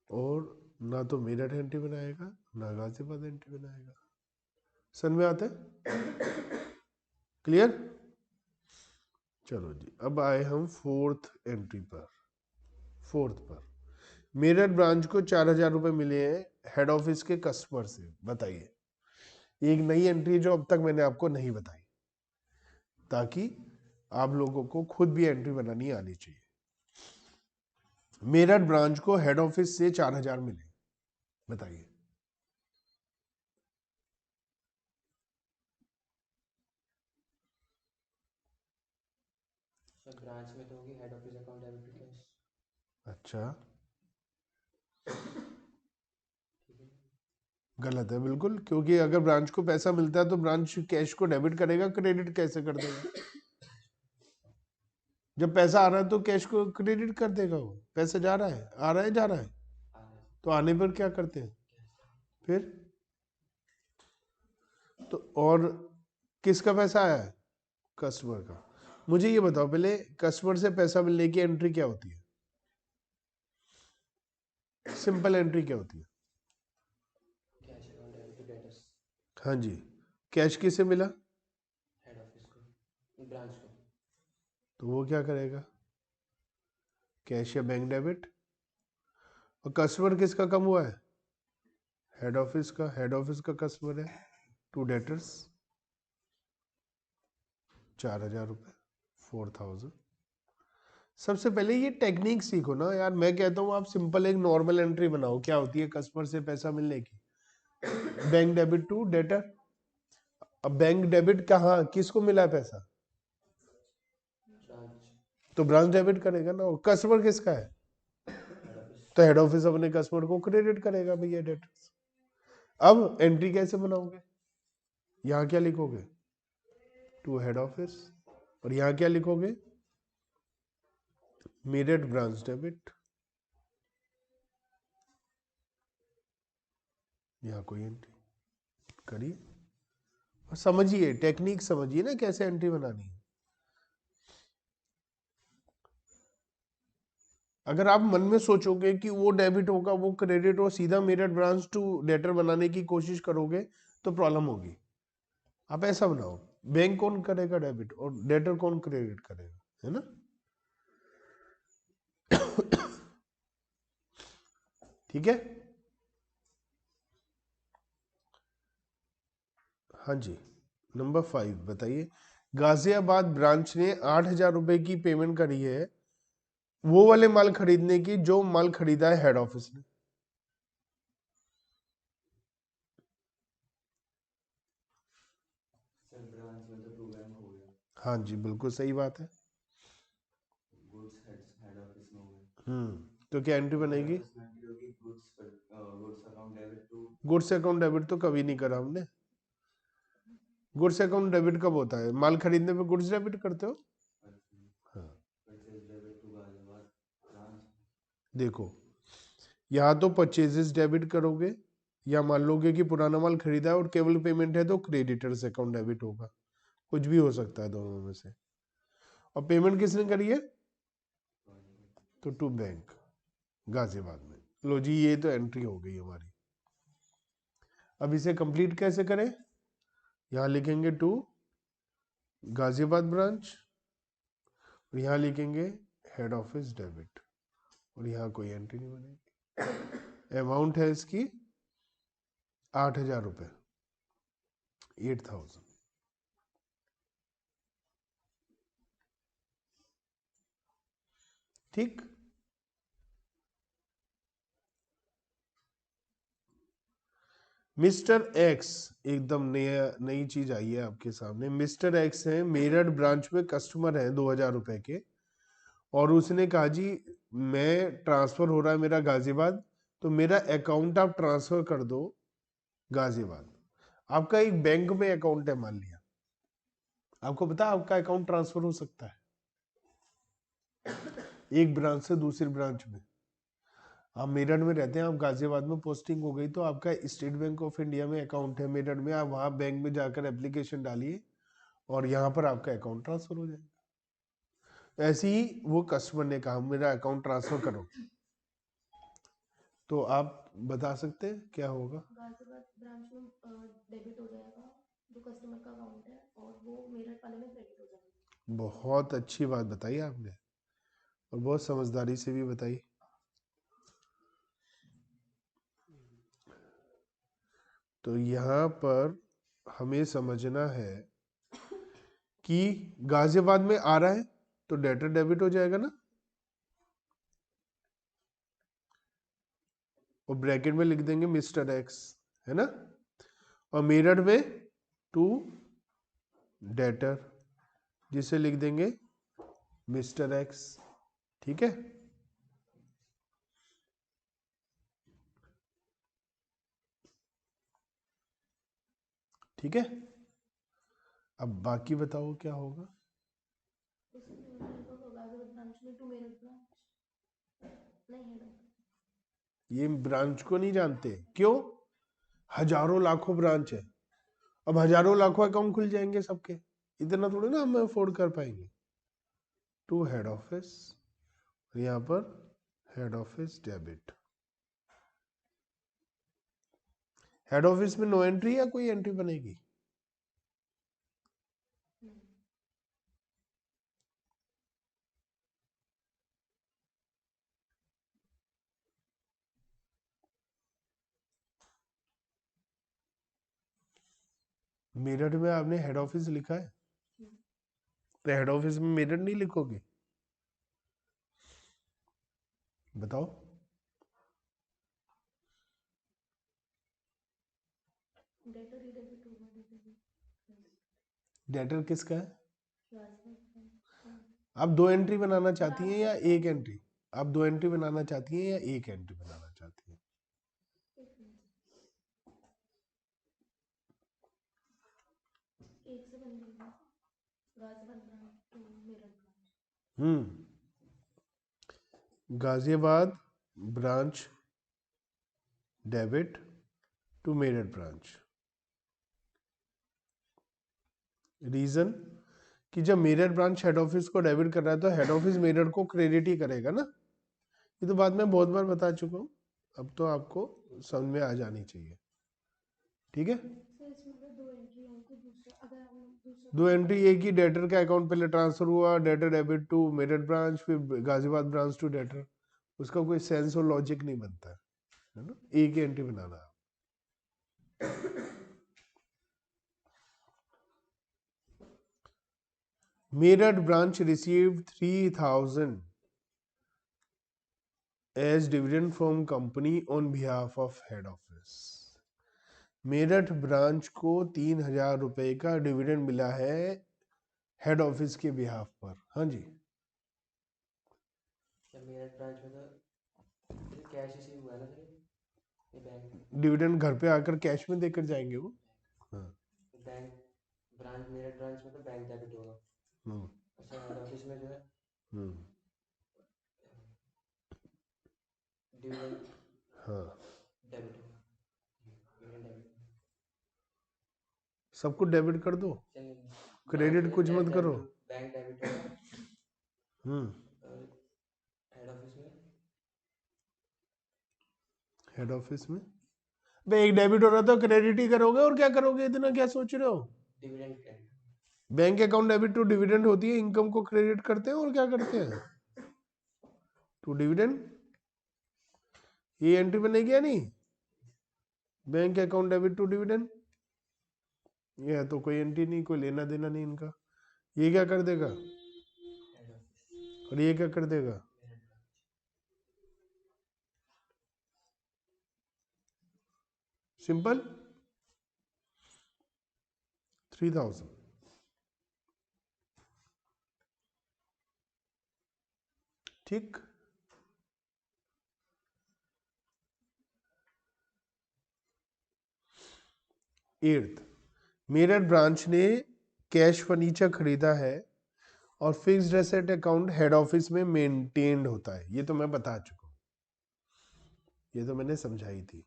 A: और ना तो मेरठ एंट्री बनाएगा ना गाजियाबाद एंट्री बनाएगा। समझ में आता है? क्लियर? चलो जी, अब आए हम फोर्थ एंट्री पर। फोर्थ पर मेरठ ब्रांच को 4,000 रुपए मिले हैं हेड ऑफिस के कस्टमर से। बताइए, एक नई एंट्री जो अब तक मैंने आपको नहीं बताई, ताकि आप लोगों को खुद भी एंट्री बनानी आनी चाहिए। मेरठ ब्रांच को हेड ऑफिस से 4,000 मिले, बताइए।
B: सर ब्रांच में तो होगी head office account debit to cash.
A: अच्छा,
B: ठीक है।
A: गलत है बिल्कुल, क्योंकि अगर ब्रांच को पैसा मिलता है तो ब्रांच कैश को डेबिट करेगा, क्रेडिट कैसे कर देगा? जब पैसा आ रहा है तो कैश को क्रेडिट कर देगा। वो पैसा जा रहा है, आ रहा है, जा रहा है,
B: आ रहा है
A: तो आने पर क्या करते हैं
B: कैश।
A: फिर? तो और किसका पैसा आया है? कस्टमर का। मुझे ये बताओ पहले, कस्टमर से पैसा मिलने की एंट्री क्या होती है? सिंपल एंट्री क्या होती है?
B: Cash account debit to debtors.
A: हाँ जी, कैश किसे मिला?
B: हेड ऑफिस को, ब्रांच को।
A: तो वो क्या करेगा? कैश या बैंक डेबिट। और कस्टमर किसका कम हुआ है? हेड ऑफिस का। हेड ऑफिस का कस्टमर है टू डेटर्स, 4,000 रुपए, 4,000। सबसे पहले ये टेक्निक सीखो ना यार। मैं कहता हूँ आप सिंपल एक नॉर्मल एंट्री बनाओ। क्या होती है कस्टमर से पैसा मिलने की? Bank debit to debtor. अब बैंक डेबिट कहाँ, किसको मिला है पैसा?
B: ब्रांच।
A: तो ब्रांच डेबिट करेगा ना। और कस्टमर किसका है?
B: Head office.
A: तो हेड ऑफिस अपने कस्टमर को क्रेडिट करेगा भैया, डेटर्स। अब एंट्री कैसे बनाओगे? यहाँ क्या लिखोगे? To head office. और यहाँ क्या लिखोगे? Meerut branch debit. यहाँ कोई एंट्री करिए और समझिए, टेक्निक समझिए ना कैसे एंट्री बनानी है। अगर आप मन में सोचोगे कि वो डेबिट होगा वो क्रेडिट हो, सीधा मेरठ ब्रांच टू डेटर बनाने की कोशिश करोगे तो प्रॉब्लम होगी। आप ऐसा बनाओ, बैंक कौन करेगा डेबिट और डेटर कौन क्रेडिट करेगा, है ना? ठीक है। हाँ जी, नंबर 5 बताइए। गाजियाबाद ब्रांच ने 8,000 रुपए की पेमेंट करी है वो वाले माल खरीदने की जो माल खरीदा है हेड ऑफिस ने।
D: सर ब्रांच में तो टू बैंक हो गया।
A: हाँ जी, बिल्कुल सही बात है।
D: गुड्स हेड ऑफिस में हो गया।
A: तो क्या एंट्री बनेगी?
D: हेड ऑफिस में एंट्री होगी goods account debit to.
A: Goods account debit तो कभी नहीं करा हमने। गुड्स अकाउंट डेबिट कब होता है? माल खरीदने पे गुड्स डेबिट करते हो। हाँ,
D: purchase debit to Ghaziabad branch.
A: देखो, यहाँ तो परचेजेस डेबिट करोगे, या मान लोगे कि पुराना माल खरीदा है और केवल पेमेंट है तो क्रेडिटर्स अकाउंट डेबिट होगा। कुछ भी हो सकता है दोनों में से। और पेमेंट किसने करी है? तो टू बैंक गाजियाबाद में। लो जी, ये तो एंट्री हो गई हमारी। अब इसे कंप्लीट कैसे करें? यहाँ लिखेंगे टू गाजियाबाद ब्रांच और यहाँ लिखेंगे हेड ऑफिस डेबिट और यहाँ कोई एंट्री नहीं बनेगी। अमाउंट है इसकी 8,000 रुपये, 8,000। ठीक। मिस्टर एक्स, एकदम नई चीज आई है आपके सामने। मिस्टर एक्स है, मेरठ ब्रांच में कस्टमर है 2000 रुपए के, और उसने कहा जी मैं ट्रांसफर हो रहा है मेरा गाजियाबाद, तो मेरा अकाउंट आप ट्रांसफर कर दो गाजियाबाद। आपका एक बैंक में अकाउंट है मान लिया, आपको पता है आपका अकाउंट ट्रांसफर हो सकता है एक ब्रांच से दूसरी ब्रांच में। आप मेरठ में रहते हैं, आप गाजियाबाद में पोस्टिंग हो गई, तो आपका स्टेट बैंक ऑफ इंडिया में अकाउंट है मेरठ में, आप वहां बैंक में जाकर एप्लीकेशन डालिए और यहाँ पर आपका अकाउंट ट्रांसफर हो जाएगा। ऐसे ही वो कस्टमर ने कहा मेरा अकाउंट ट्रांसफर करो, तो आप बता सकते हैं क्या होगा?
C: गाजियाबाद ब्रांच में डेबिट हो जाएगा जो कस्टमर का अकाउंट है, और वो मेरठ वाले में क्रेडिट हो जाएगा।
A: बहुत अच्छी बात बताई आपने, और बहुत समझदारी से भी बताई। तो यहाँ पर हमें समझना है कि गाजियाबाद में आ रहा है तो डेटर डेबिट हो जाएगा ना, और ब्रैकेट में लिख देंगे मिस्टर एक्स, है ना, और मेरठ में टू डेटर, जिसे लिख देंगे मिस्टर एक्स। ठीक है, ठीक है। अब बाकी बताओ क्या होगा?
C: उसमें हो जाएगा गाजियाबाद ब्रांच में टू मेरठ ब्रांच, नहीं है।
A: ये ब्रांच को नहीं जानते, क्यों? हजारों लाखों ब्रांच है, अब हजारों लाखों अकाउंट खुल जाएंगे सबके, इतना थोड़ी ना हम अफोर्ड कर पाएंगे। टू हेड ऑफिस, यहाँ पर head office debit. Head office में नो एंट्री या कोई एंट्री बनेगी? मेरठ में आपने हेड ऑफिस लिखा है, तो हेड ऑफिस में मेरठ नहीं लिखोगे? बताओ।
C: डेटर ही डेबिट होगा, डेटर
A: डेटर किसका है?
C: गाजियाबाद।
A: आप दो एंट्री बनाना चाहती हैं या एक एंट्री? आप दो एंट्री बनाना चाहती हैं या एक एंट्री बनाना चाहती हैं?
C: एक से बन जाएगा Ghaziabad branch to Meerut branch.
A: Ghaziabad branch debit to Meerut branch. Reason कि जब मेरठ ब्रांच हेड ऑफिस को डेबिट कर रहा है तो हेड ऑफिस मेरठ को क्रेडिट ही करेगा ना। ये तो बात मैं बहुत बार बता चुका हूँ, अब तो आपको समझ में आ जानी चाहिए। ठीक है,
C: सर इसमें अगर दो एंट्री है तो दूसरा, अगर हम दूसरा
A: दो एंट्री एक ही डेटर का अकाउंट पहले ट्रांसफर हुआ, debtor debit to Meerut branch, फिर गाजियाबाद ब्रांच टू डेटर, उसका कोई सेंस और लॉजिक नहीं बनता है ना, एक ही एंट्री बनाना है। Meerut branch received 3000 as dividend from company on behalf of head office। Meerut branch को 3000 रुपए का डिविडेंड मिला है हेड ऑफिस के बिहाफ पर। हाँ जी,
B: सर मेरठ ब्रांच में तो कैश रिसीव हुआ है ना सर, ये बैंक
A: डिविडेंड घर पे आकर कैश में देकर जाएंगे वो। हाँ,
B: बैंक ब्रांच मेरठ ब्रांच में तो बैंक डेबिट होगा, और सर हेड ऑफिस में जो है डिविडेंड
A: हाँ,
B: डेबिट होगा, डिविडेंड डेबिट।
A: सब कुछ डेबिट कर दो, क्रेडिट कुछ मत करो।
B: बैंक डेबिट होगा, और हेड ऑफिस में
A: भाई एक डेबिट हो रहा तो क्रेडिट ही करोगे, और क्या करोगे, इतना क्या सोच रहे हो?
B: Dividend credit.
A: Bank account debit to dividend होती है, इनकम को क्रेडिट करते हैं, और क्या करते हैं टू डिविडेंड। ये एंट्री बनेगी या नहीं? Bank account debit to dividend, ये तो कोई एंट्री नहीं, कोई लेना देना नहीं इनका। ये क्या कर देगा, और ये क्या कर देगा? सिंपल 3000। ठीक। 8th, मेरठ ब्रांच ने कैश फर्नीचर खरीदा है और fixed asset account head office में मेंटेन्ड होता है। ये तो मैं बता चुका हूं, ये तो मैंने समझाई थी।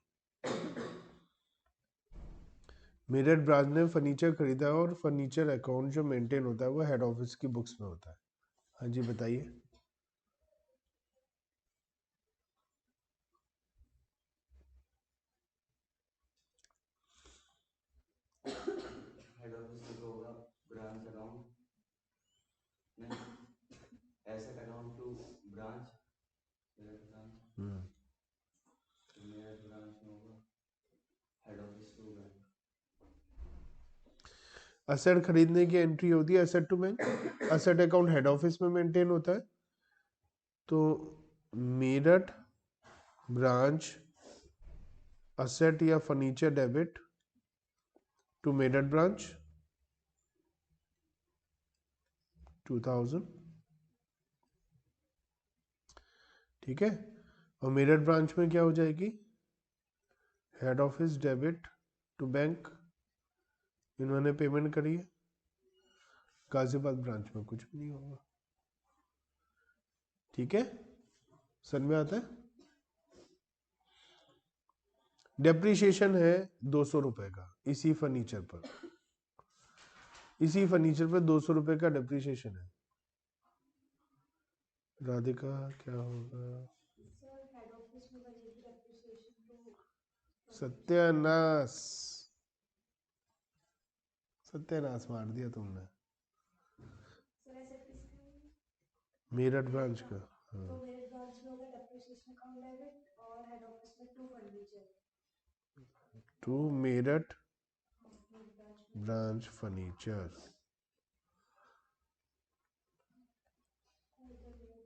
A: मेरठ ब्रांच ने फर्नीचर खरीदा है और फर्नीचर अकाउंट जो मेंटेन होता है वो हेड ऑफिस की बुक्स में होता है। हाँ जी बताइए।
D: हेड ऑफिस में तो होगा ब्रांच अकाउंट, नहीं, asset account to branch, Meerut branch, तो मेरठ ब्रांच में होगा head office to bank.
A: Asset खरीदने की एंट्री होती है asset to bank, asset account head office में मेंटेन होता है। तो मेरठ ब्रांच असेट या furniture debit to Meerut branch 2000। ठीक है। और मेरठ ब्रांच में क्या हो जाएगी, head office debit to bank, इन्होंने पेमेंट करी है। गाजियाबाद ब्रांच में कुछ भी नहीं होगा। ठीक है, समझ में आता है। डेप्रीशिएशन है 200 रुपए का इसी फर्नीचर पर, इसी फर्नीचर पर 200 रुपए का डेप्रीशिएशन है। राधिका क्या होगा?
C: सर हेड ऑफिस में बनेगी डेप्रिसिएशन तो
A: सत्यानाश, सत्यानाश मार दिया तुमने
C: सर ऐसे किसका है?
A: मेरठ ब्रांच का। हाँ।
C: तो मेरे ब्रांच में होगा डेप्रिसिएशन अकाउंट डेबिट और हेड ऑफिस में टू फर्नीचर।
A: टू मेरठ
C: मेरे ब्रांच में
A: ब्रांच फर्नीचर।
C: और इधर मेरे ब्रांच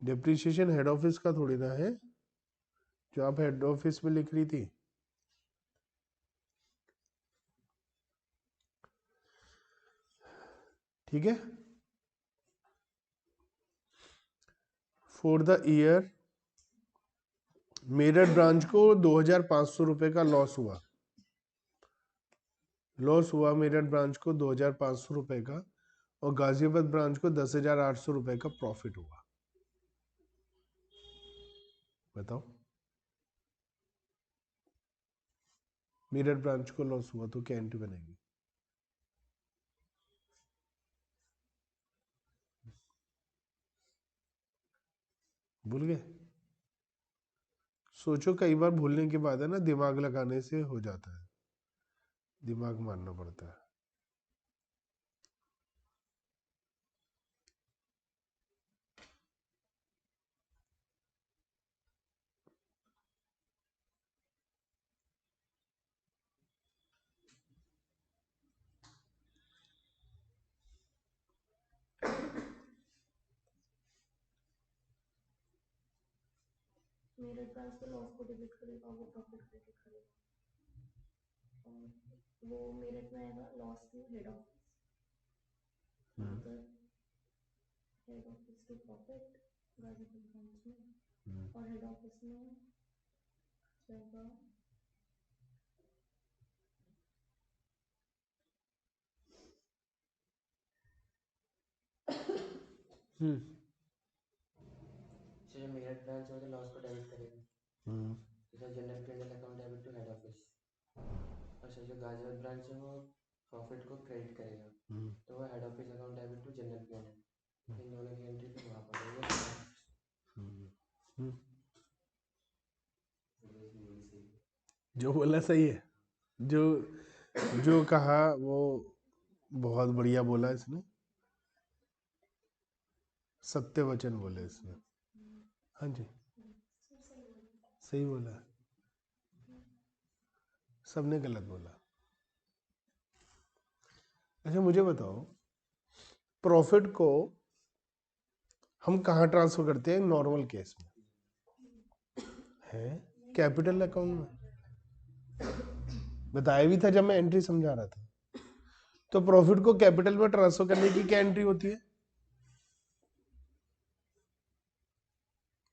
A: डेप्रीशिएशन हेड ऑफिस का थोड़ी ना है जो आप हेड ऑफिस में लिख रही थी। ठीक है। For the year Meerut branch को 2500 रुपए का लॉस हुआ, लॉस हुआ मेरठ ब्रांच को 2500 रुपए का, और गाजियाबाद ब्रांच को 10,800 रुपए का प्रॉफिट हुआ। बताओ, मेरठ ब्रांच को लॉस हुआ तो क्या एंट्री बनेगी? भूल गए? सोचो, कई बार भूलने के बाद है ना, दिमाग लगाने से हो जाता है, दिमाग मारना पड़ता है।
C: मेरे ब्रांच के लॉस को डेबिट करेगा, वो प्रॉफिट क्रेडिट करेगा। और वो मेरठ में आएगा लॉस टू हेड ऑफिस, उधर head office to profit Ghazipur branch में, और हेड ऑफिस में जाएगा
B: सर जो मेरठ ब्रांच है वो तो लॉस को डेबिट करेगा, तो sir general PNL account debit to head office. और सर जो गाजियाबाद ब्रांच है वो प्रॉफिट को क्रेडिट करेगा, तो वो head office account debit to general PNL. इन दोनों की एंट्री तो वहाँ पर होगी।
A: जो बोला सही है, जो जो कहा वो बहुत बढ़िया बोला इसने, सत्य वचन बोले इसने। हाँ जी, सही बोला, सबने गलत बोला। अच्छा मुझे बताओ, प्रॉफिट को हम कहाँ ट्रांसफर करते हैं नॉर्मल केस में? है कैपिटल अकाउंट में, बताया भी था जब मैं एंट्री समझा रहा था। तो प्रॉफिट को कैपिटल में ट्रांसफर करने की क्या एंट्री होती है?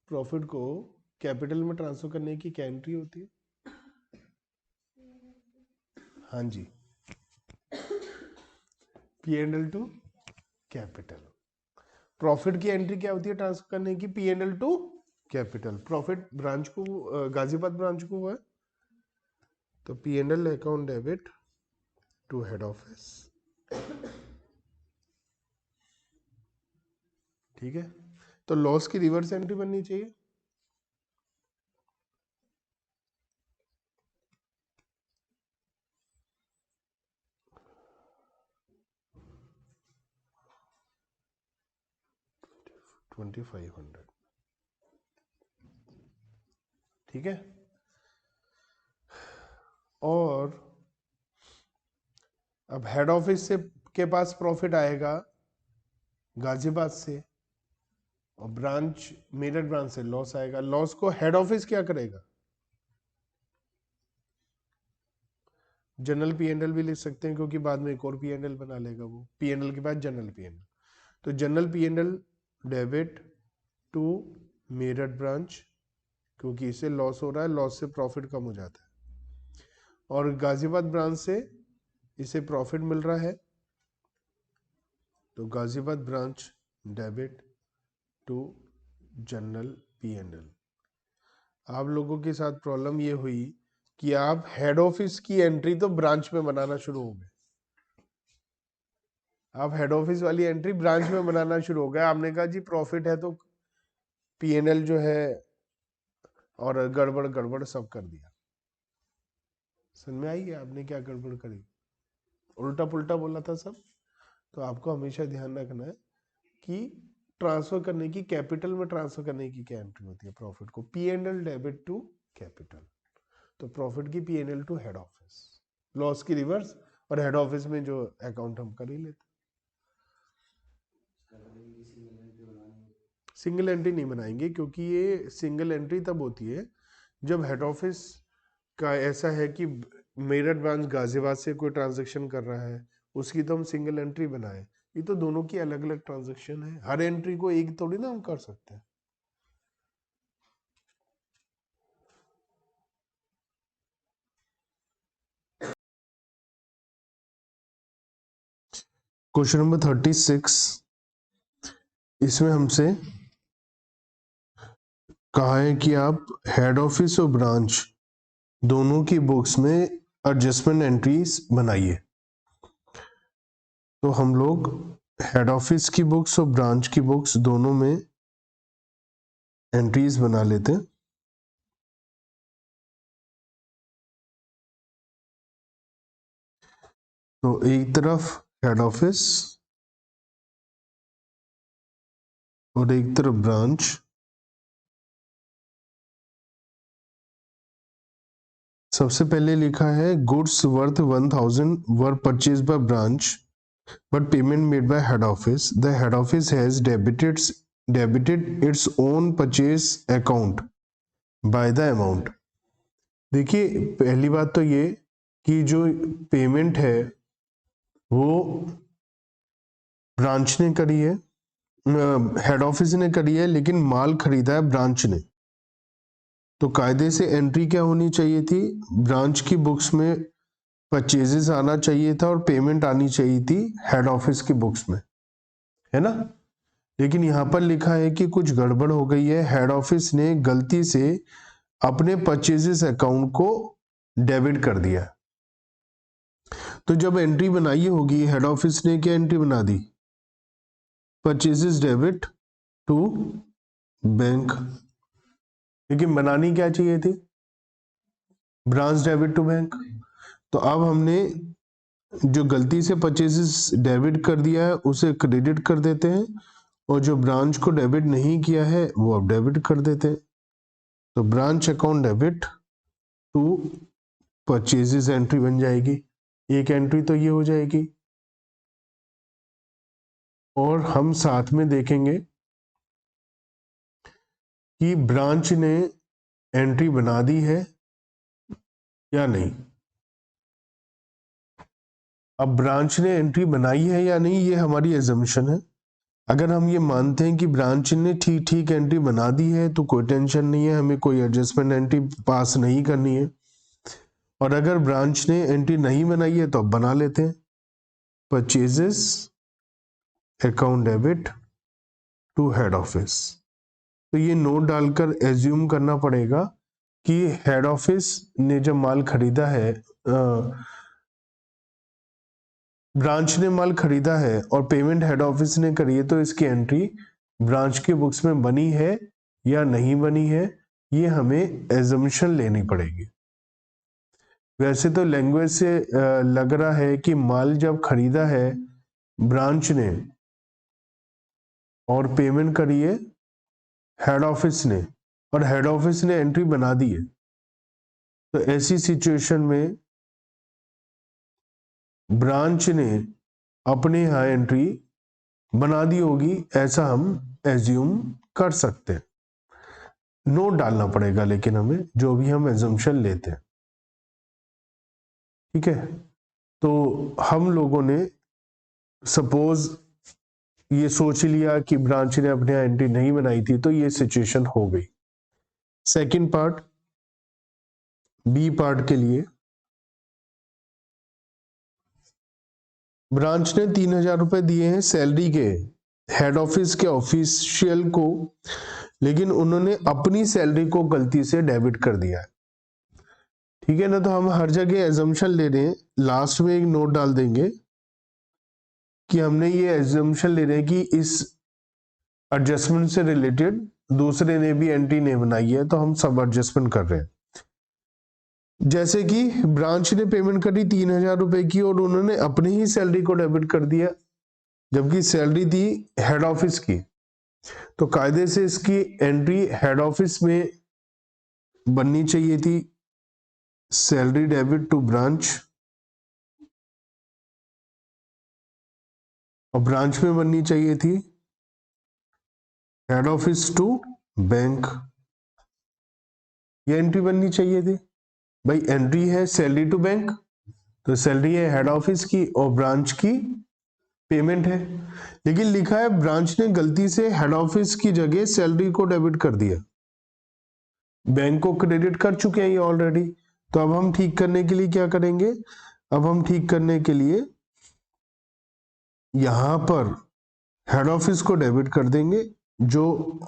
A: प्रॉफिट को कैपिटल में ट्रांसफर करने की क्या एंट्री होती है? हाँ जी, P&L टू कैपिटल। प्रॉफिट की एंट्री क्या होती है ट्रांसफर करने की? P&L to capital. Profit branch को, गाजियाबाद ब्रांच को हुआ है, तो P&L account debit to head office. ठीक है, तो लॉस की रिवर्स एंट्री बननी चाहिए। $2500। ठीक है, और अब हेड ऑफिस से के पास प्रॉफिट आएगा गाजियाबाद से, और ब्रांच मेरठ ब्रांच से लॉस आएगा। लॉस को हेड ऑफिस क्या करेगा? जनरल P&L भी लिख सकते हैं, क्योंकि बाद में एक और P&L बना लेगा वो, P&L के बाद जनरल P&L। तो general P&L debit to Meerut branch, क्योंकि इसे लॉस हो रहा है, लॉस से प्रॉफिट कम हो जाता है। और गाजियाबाद ब्रांच से इसे प्रॉफिट मिल रहा है, तो Ghaziabad branch debit to general P&L। आप लोगों के साथ प्रॉब्लम ये हुई कि आप हेड ऑफिस की एंट्री तो ब्रांच में बनाना शुरू हो गए। आप हेड ऑफिस वाली एंट्री ब्रांच में बनाना शुरू हो गए। आपने कहा जी प्रॉफिट है तो P&L जो है, और गड़बड़ गड़बड़ सब कर दिया। समझ में आई है आपने क्या गड़बड़ करी? उल्टा पुल्टा बोला था सब। तो आपको हमेशा ध्यान रखना है कि ट्रांसफर करने की, कैपिटल में ट्रांसफर करने की क्या एंट्री होती है प्रॉफिट को? P&L debit to capital. तो प्रॉफिट की P&L to head office, loss की रिवर्स, और हेड ऑफिस में जो अकाउंट हम कर ही लेते। सिंगल एंट्री नहीं बनाएंगे, क्योंकि ये सिंगल एंट्री तब होती है जब हेड ऑफिस का ऐसा है कि मेरठ ब्रांच गाजियाबाद से कोई ट्रांजैक्शन कर रहा है, उसकी तो हम सिंगल एंट्री बनाए। ये तो दोनों की अलग अलग ट्रांजैक्शन है, हर एंट्री को एक थोड़ी ना हम कर सकते हैं। क्वेश्चन नंबर 36, इसमें हमसे कहा है कि आप हेड ऑफिस और ब्रांच दोनों की बुक्स में एडजस्टमेंट एंट्रीज बनाइए। तो हम लोग हेड ऑफिस की बुक्स और ब्रांच की बुक्स दोनों में एंट्रीज बना लेते हैं। तो एक तरफ हेड ऑफिस और एक तरफ ब्रांच। सबसे पहले लिखा है goods worth 1000 were purchase by branch but payment made by head office. The head office has debited its own purchase account by the amount. देखिए पहली बात तो ये कि जो पेमेंट है वो ब्रांच ने करी है, हेड ऑफिस ने करी है, लेकिन माल खरीदा है ब्रांच ने। तो कायदे से एंट्री क्या होनी चाहिए थी? ब्रांच की बुक्स में परचेजेस आना चाहिए था और पेमेंट आनी चाहिए थी हेड ऑफिस की बुक्स में, है ना। लेकिन यहां पर लिखा है कि कुछ गड़बड़ हो गई है, हेड ऑफिस ने गलती से अपने परचेजेस अकाउंट को डेबिट कर दिया। तो जब एंट्री बनाई होगी, हेड ऑफिस ने क्या एंट्री बना दी? Purchases debit to bank. लेकिन बनानी क्या चाहिए थी? Branch debit to bank. तो अब हमने जो गलती से परचेजेस डेबिट कर दिया है उसे क्रेडिट कर देते हैं, और जो ब्रांच को डेबिट नहीं किया है वो अब डेबिट कर देते हैं। तो branch account debit to purchases entry बन जाएगी। एक एंट्री तो ये हो जाएगी, और हम साथ में देखेंगे कि ब्रांच ने एंट्री बना दी है या नहीं। अब ब्रांच ने एंट्री बनाई है या नहीं ये हमारी एजम्पशन है। अगर हम ये मानते हैं कि ब्रांच ने ठीक एंट्री बना दी है तो कोई टेंशन नहीं है, हमें कोई एडजस्टमेंट एंट्री पास नहीं करनी है। और अगर ब्रांच ने एंट्री नहीं बनाई है तो अब बना लेते हैं। Purchases account debit to head office. तो ये नोट डालकर एज्यूम करना पड़ेगा कि हेड ऑफिस ने जब माल खरीदा है, ब्रांच ने माल खरीदा है और पेमेंट हेड ऑफिस ने करी है, तो इसकी एंट्री ब्रांच के बुक्स में बनी है या नहीं बनी है, ये हमें एजम्पशन लेनी पड़ेगी। वैसे तो लैंग्वेज से लग रहा है कि माल जब खरीदा है ब्रांच ने और पेमेंट करी है हेड ऑफिस ने और हेड ऑफिस ने एंट्री बना दी है, तो ऐसी सिचुएशन में ब्रांच ने अपने यहाँ एंट्री बना दी होगी, ऐसा हम एज्यूम कर सकते हैं। नोट डालना पड़ेगा लेकिन हमें जो भी हम एजम्पशन लेते हैं, ठीक है। तो हम लोगों ने सपोज ये सोच लिया कि ब्रांच ने अपने यहाँ एंट्री नहीं बनाई थी, तो ये सिचुएशन हो गई। सेकंड पार्ट, बी पार्ट के लिए ब्रांच ने 3,000 रुपए दिए हैं सैलरी के हेड ऑफिस के ऑफिशियल को, लेकिन उन्होंने अपनी सैलरी को गलती से डेबिट कर दिया है, ठीक है ना। तो हम हर जगह एजम्पशन ले रहे हैं, लास्ट में एक नोट डाल देंगे कि हमने ये एजम्पशन ले रहे हैं कि इस एडजस्टमेंट से रिलेटेड दूसरे ने भी एंट्री नहीं बनाई है, तो हम सब एडजस्टमेंट कर रहे हैं। जैसे कि ब्रांच ने पेमेंट करी 3,000 रुपए की और उन्होंने अपनी ही सैलरी को डेबिट कर दिया, जबकि सैलरी थी हेड ऑफिस की, तो कायदे से इसकी एंट्री हेड ऑफिस में बननी चाहिए थी, सैलरी डेबिट टू ब्रांच, और ब्रांच में बननी चाहिए थी हेड ऑफिस टू बैंक। ये एंट्री बननी चाहिए थी। भाई एंट्री है सैलरी टू बैंक, तो सैलरी है हेड ऑफिस की और ब्रांच की पेमेंट है, लेकिन लिखा है ब्रांच ने गलती से हेड ऑफिस की जगह सैलरी को डेबिट कर दिया। बैंक को क्रेडिट कर चुके हैं ये ऑलरेडी, तो अब हम ठीक करने के लिए क्या करेंगे, अब हम ठीक करने के लिए यहां पर हेड ऑफिस को डेबिट कर देंगे जो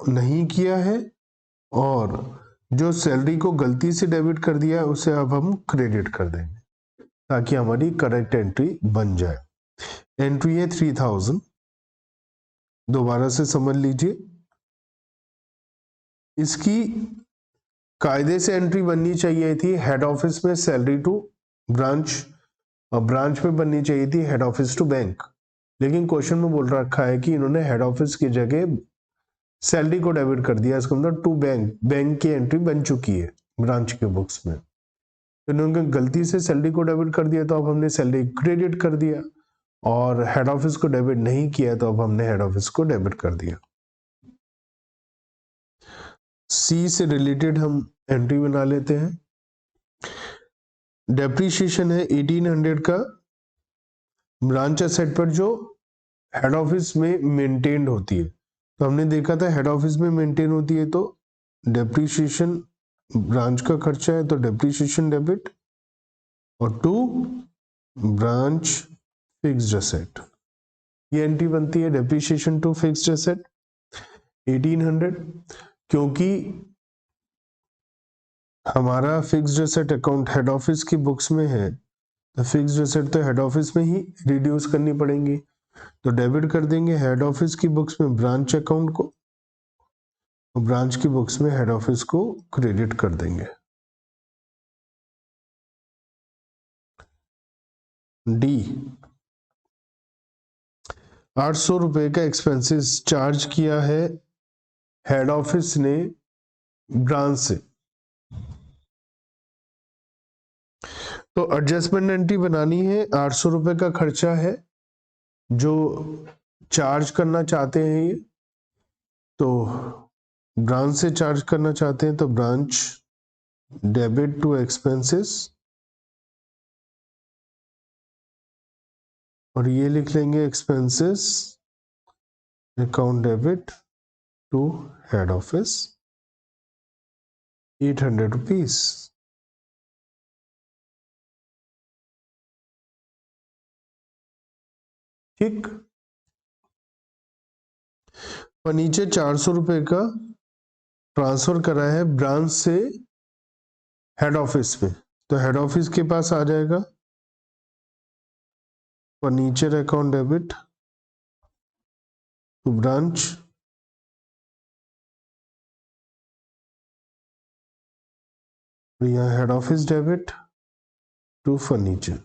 A: नहीं किया है, और जो सैलरी को गलती से डेबिट कर दिया है उसे अब हम क्रेडिट कर देंगे, ताकि हमारी करेक्ट एंट्री बन जाए। एंट्री है 3,000, दोबारा से समझ लीजिए, इसकी कायदे से एंट्री बननी चाहिए थी हेड ऑफिस में सैलरी टू ब्रांच, और ब्रांच में बननी चाहिए थी हेड ऑफिस टू बैंक, लेकिन क्वेश्चन में बोल रखा है कि इन्होंने हेड ऑफिस की जगह सैलरी को डेबिट कर दिया, इसका मतलब टू बैंक, बैंक की एंट्री बन चुकी है ब्रांच के बुक्स में, तो इन्होंने गलती से सैलरी को डेबिट कर दिया, तो अब हमने सैलरी क्रेडिट कर दिया, और हेड ऑफिस को डेबिट नहीं किया तो अब हमने हेड ऑफिस को डेबिट कर दिया। सी से रिलेटेड हम एंट्री बना लेते हैं। डेप्रीशिएशन है 1800 का ब्रांच एसेट पर जो हेड ऑफिस में मेंटेन्ड होती है, तो हमने देखा था हेड ऑफिस में मेंटेन होती है तो डेप्रीशिएशन ब्रांच का खर्चा है, तो डेप्रीशिएशन डेबिट, और टू ब्रांच फिक्स्ड एसेट, ये एंट्री बनती है डेप्रीशिएशन टू फिक्स्ड एसेट 1800, क्योंकि हमारा fixed asset account head office की बुक्स में है, तो फिक्स्ड एसेट तो हेड ऑफिस में ही रिड्यूस करनी पड़ेंगी, तो डेबिट कर देंगे हेड ऑफिस की बुक्स में ब्रांच अकाउंट को, और ब्रांच की बुक्स में हेड ऑफिस को क्रेडिट कर देंगे। डी, 800 रुपए का एक्सपेंसेस चार्ज किया है हेड ऑफिस ने ब्रांच से, तो एडजस्टमेंट एंट्री बनानी है, 800 रुपए का खर्चा है जो चार्ज करना चाहते हैं ये, तो ब्रांच से चार्ज करना चाहते हैं तो ब्रांच डेबिट टू एक्सपेंसेस, और ये लिख लेंगे expenses account debit to head office 800 rupees. ठीक। फर्नीचर 400 रुपए का ट्रांसफर करा है ब्रांच से हेड ऑफिस में, तो हेड ऑफिस के पास आ जाएगा furniture account debit to branch, यहाँ head office debit to furniture.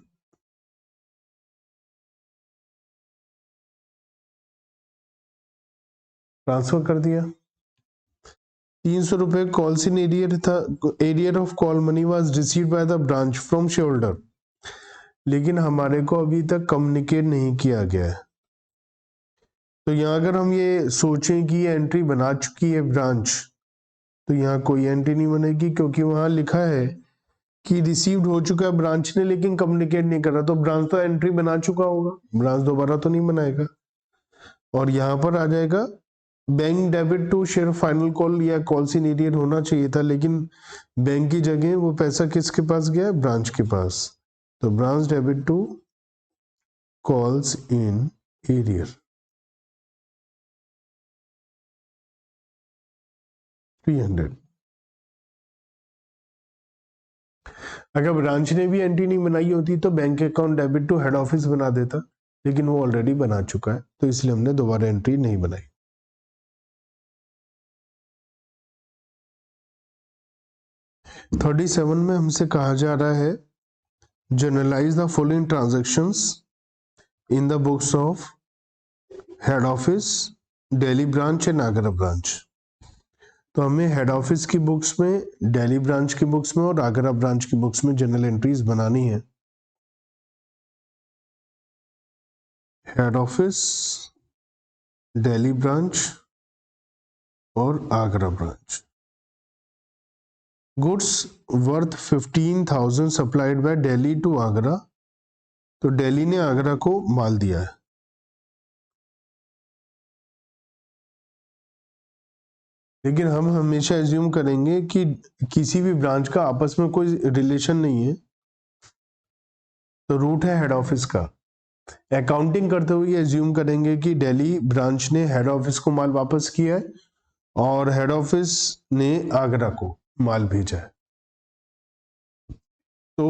A: Transfer कर दिया। 300 रुपए कॉल्स इन एरियर था, arrear of call money was received by the branch from share holder, लेकिन हमारे को अभी तक कम्युनिकेट नहीं किया गया है। तो यहाँ अगर हम ये सोचें कि ये एंट्री बना चुकी है ब्रांच, तो यहाँ कोई एंट्री नहीं बनेगी, क्योंकि वहां लिखा है कि रिसीव्ड हो चुका है ब्रांच ने, लेकिन कम्युनिकेट नहीं करा, तो ब्रांच तो एंट्री बना चुका होगा, ब्रांच दोबारा तो नहीं बनाएगा। और यहाँ पर आ जाएगा bank debit to share final call, या कॉल्स इन एरियर होना चाहिए था, लेकिन बैंक की जगह वो पैसा किसके पास गया, ब्रांच के पास। तो branch debit to calls in arrear 300। अगर ब्रांच ने भी एंट्री नहीं बनाई होती तो bank account debit to head office बना देता, लेकिन वो ऑलरेडी बना चुका है, तो इसलिए हमने दोबारा एंट्री नहीं बनाई। थर्टी 37 में हमसे कहा जा रहा है generalized the following transactions in the books of head office, Delhi branch and Agra branch. तो हमें हेड ऑफिस की बुक्स में, दिल्ली ब्रांच की बुक्स में और आगरा ब्रांच की बुक्स में जनरल एंट्रीज बनानी है। हेड ऑफिस, दिल्ली ब्रांच और Agra branch. Goods worth 15,000 supplied by Delhi to Agra, तो दिल्ली ने आगरा को माल दिया है। लेकिन हम हमेशा एज्यूम करेंगे कि किसी भी ब्रांच का आपस में कोई रिलेशन नहीं है, तो रूट है हेड ऑफिस का। अकाउंटिंग करते हुए एज्यूम करेंगे कि दिल्ली ब्रांच ने हेड ऑफिस को माल वापस किया है और हेड ऑफिस ने आगरा को माल भेजा है। तो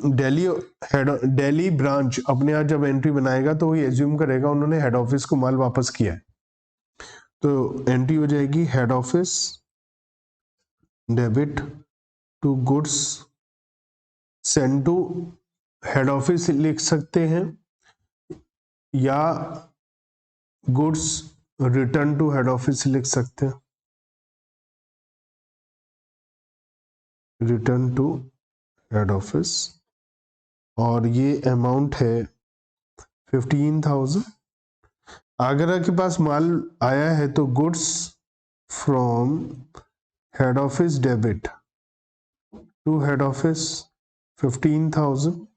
A: दिल्ली ब्रांच अपने यहाँ जब एंट्री बनाएगा तो वही एज्यूम करेगा उन्होंने हेड ऑफिस को माल वापस किया है, तो एंट्री हो जाएगी head office debit to goods send to head office लिख सकते हैं, या goods return to head office लिख सकते हैं, रिटर्न टू हेड ऑफिस। और ये अमाउंट है 15,000। आगरा के पास माल आया है तो goods from head office debit to head office 15,000।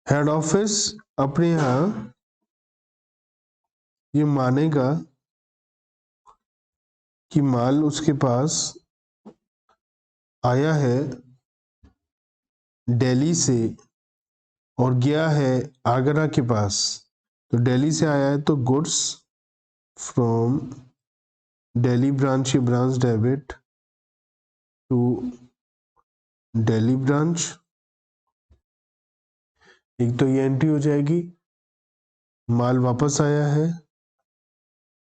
A: Head office अपने यहां ये मानेगा कि माल उसके पास आया है दिल्ली से और गया है आगरा के पास, तो दिल्ली से आया है तो goods from Delhi branch debit to Delhi branch. एक तो ये एंट्री हो जाएगी, माल वापस आया है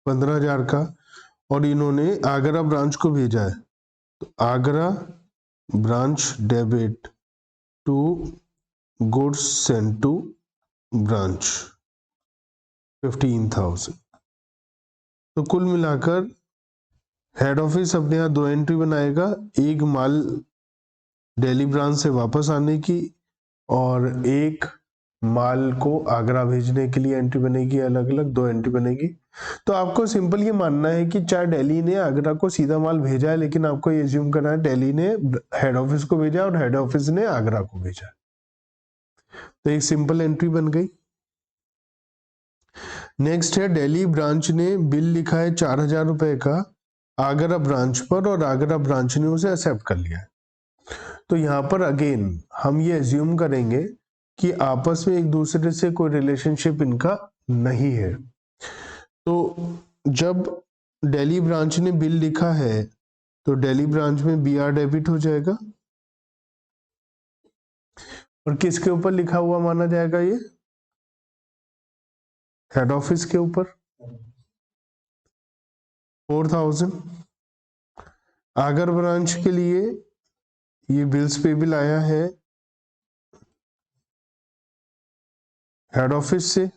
A: 15,000 का और इन्होंने आगरा ब्रांच को भेजा है, तो Agra branch debit to goods send to branch. 15,000। तो कुल मिलाकर हेड ऑफिस अपने यहाँ 2 एंट्री बनाएगा, एक माल दिल्ली ब्रांच से वापस आने की और एक माल को आगरा भेजने के लिए एंट्री बनेगी, अलग अलग 2 एंट्री बनेगी। तो आपको सिंपल ये मानना है कि चाहे दिल्ली ने आगरा को सीधा माल भेजा है, लेकिन आपको ये एज्यूम करना है दिल्ली ने हेड ऑफिस को भेजा और हेड ऑफिस ने आगरा को भेजा। तो एक सिंपल एंट्री बन गई। नेक्स्ट है दिल्ली ब्रांच ने बिल लिखा है 4,000 रुपए का आगरा ब्रांच पर और आगरा ब्रांच ने उसे एक्सेप्ट कर लिया है। तो यहाँ पर अगेन हम ये एज्यूम करेंगे कि आपस में एक दूसरे से कोई रिलेशनशिप इनका नहीं है। तो जब दिल्ली ब्रांच ने बिल लिखा है तो दिल्ली ब्रांच में BR डेबिट हो जाएगा और किसके ऊपर लिखा हुआ माना जाएगा? ये हेड ऑफिस के ऊपर 4,000। आगरा ब्रांच के लिए ये बिल्स पेबल आया है हेड ऑफिस से,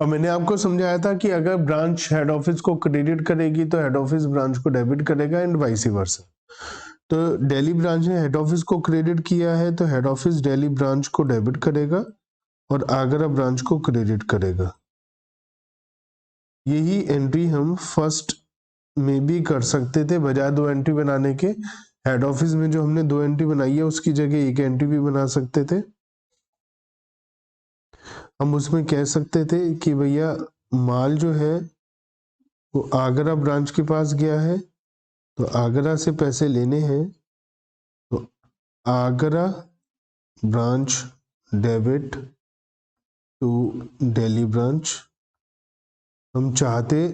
A: और मैंने आपको समझाया था कि अगर ब्रांच हेड ऑफिस को क्रेडिट करेगी तो हेड ऑफिस ब्रांच को डेबिट करेगा एंड वाइस वर्सा। तो दिल्ली ब्रांच ने हेड ऑफिस को क्रेडिट किया है तो हेड ऑफिस दिल्ली ब्रांच को डेबिट करेगा और आगरा ब्रांच को क्रेडिट करेगा। यही एंट्री हम फर्स्ट में भी कर सकते थे, बजाय 2 एंट्री बनाने के। हेड ऑफिस में जो हमने 2 एंट्री बनाई है उसकी जगह 1 एंट्री भी बना सकते थे। हम उसमें कह सकते थे कि भैया माल जो है वो आगरा ब्रांच के पास गया है तो आगरा से पैसे लेने हैं, तो Agra branch debit to Delhi branch. हम चाहते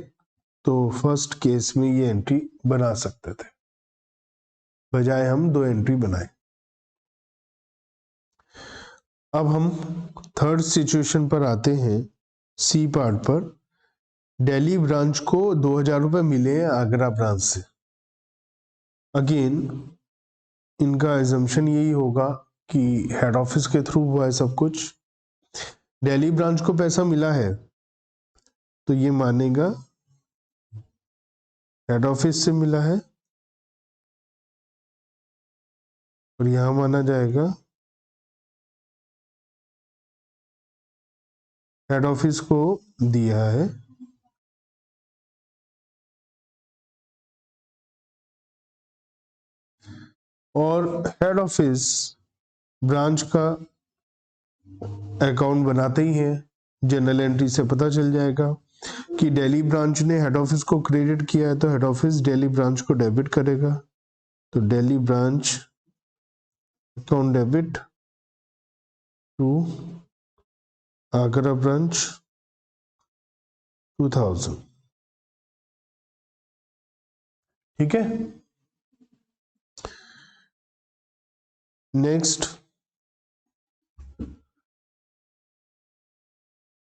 A: तो फर्स्ट केस में ये एंट्री बना सकते थे, बजाय हम 2 एंट्री बनाए। अब हम थर्ड सिचुएशन पर आते हैं, सी पार्ट पर। दिल्ली ब्रांच को 2,000 रुपए मिले हैं आगरा ब्रांच से। अगेन इनका एजम्पशन यही होगा कि हेड ऑफिस के थ्रू हुआ है सब कुछ। दिल्ली ब्रांच को पैसा मिला है तो ये मानेगा हेड ऑफिस से मिला है और यहां माना जाएगा हेड ऑफिस को दिया है। और हेड ऑफिस ब्रांच का अकाउंट बनाते ही है, जनरल एंट्री से पता चल जाएगा कि दिल्ली ब्रांच ने हेड ऑफिस को क्रेडिट किया है तो हेड ऑफिस दिल्ली ब्रांच को डेबिट करेगा। तो Delhi branch account debit to Agra branch 2,000। ठीक है। नेक्स्ट,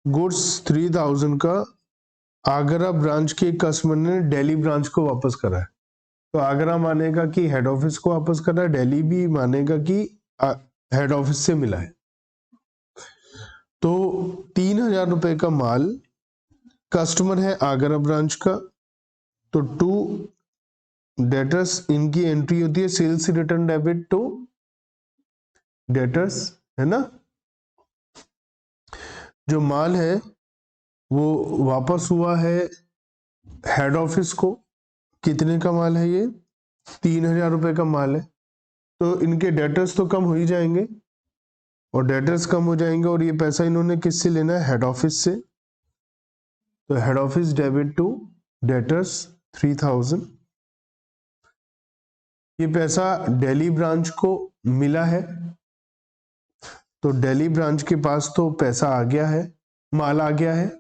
A: गुड्स 3,000 का आगरा ब्रांच के कस्टमर ने दिल्ली ब्रांच को वापस करा है। तो आगरा मानेगा कि हेड ऑफिस को वापस करा है, दिल्ली भी मानेगा कि हेड ऑफिस से मिला है। तो 3,000 रुपए का माल कस्टमर है आगरा ब्रांच का, तो टू डेटर्स इनकी एंट्री होती है sales return debit to debtors, है ना। जो माल है वो वापस हुआ है हेड ऑफिस को। कितने का माल है ये? 3,000 रुपए का माल है। तो इनके डेटर्स तो कम हो ही जाएंगे और डेटर्स कम हो जाएंगे और ये पैसा इन्होंने किससे लेना है? हेड ऑफिस से। तो head office debit to debtors 3,000। ये पैसा दिल्ली ब्रांच को मिला है तो दिल्ली ब्रांच के पास तो पैसा आ गया है, माल आ गया है,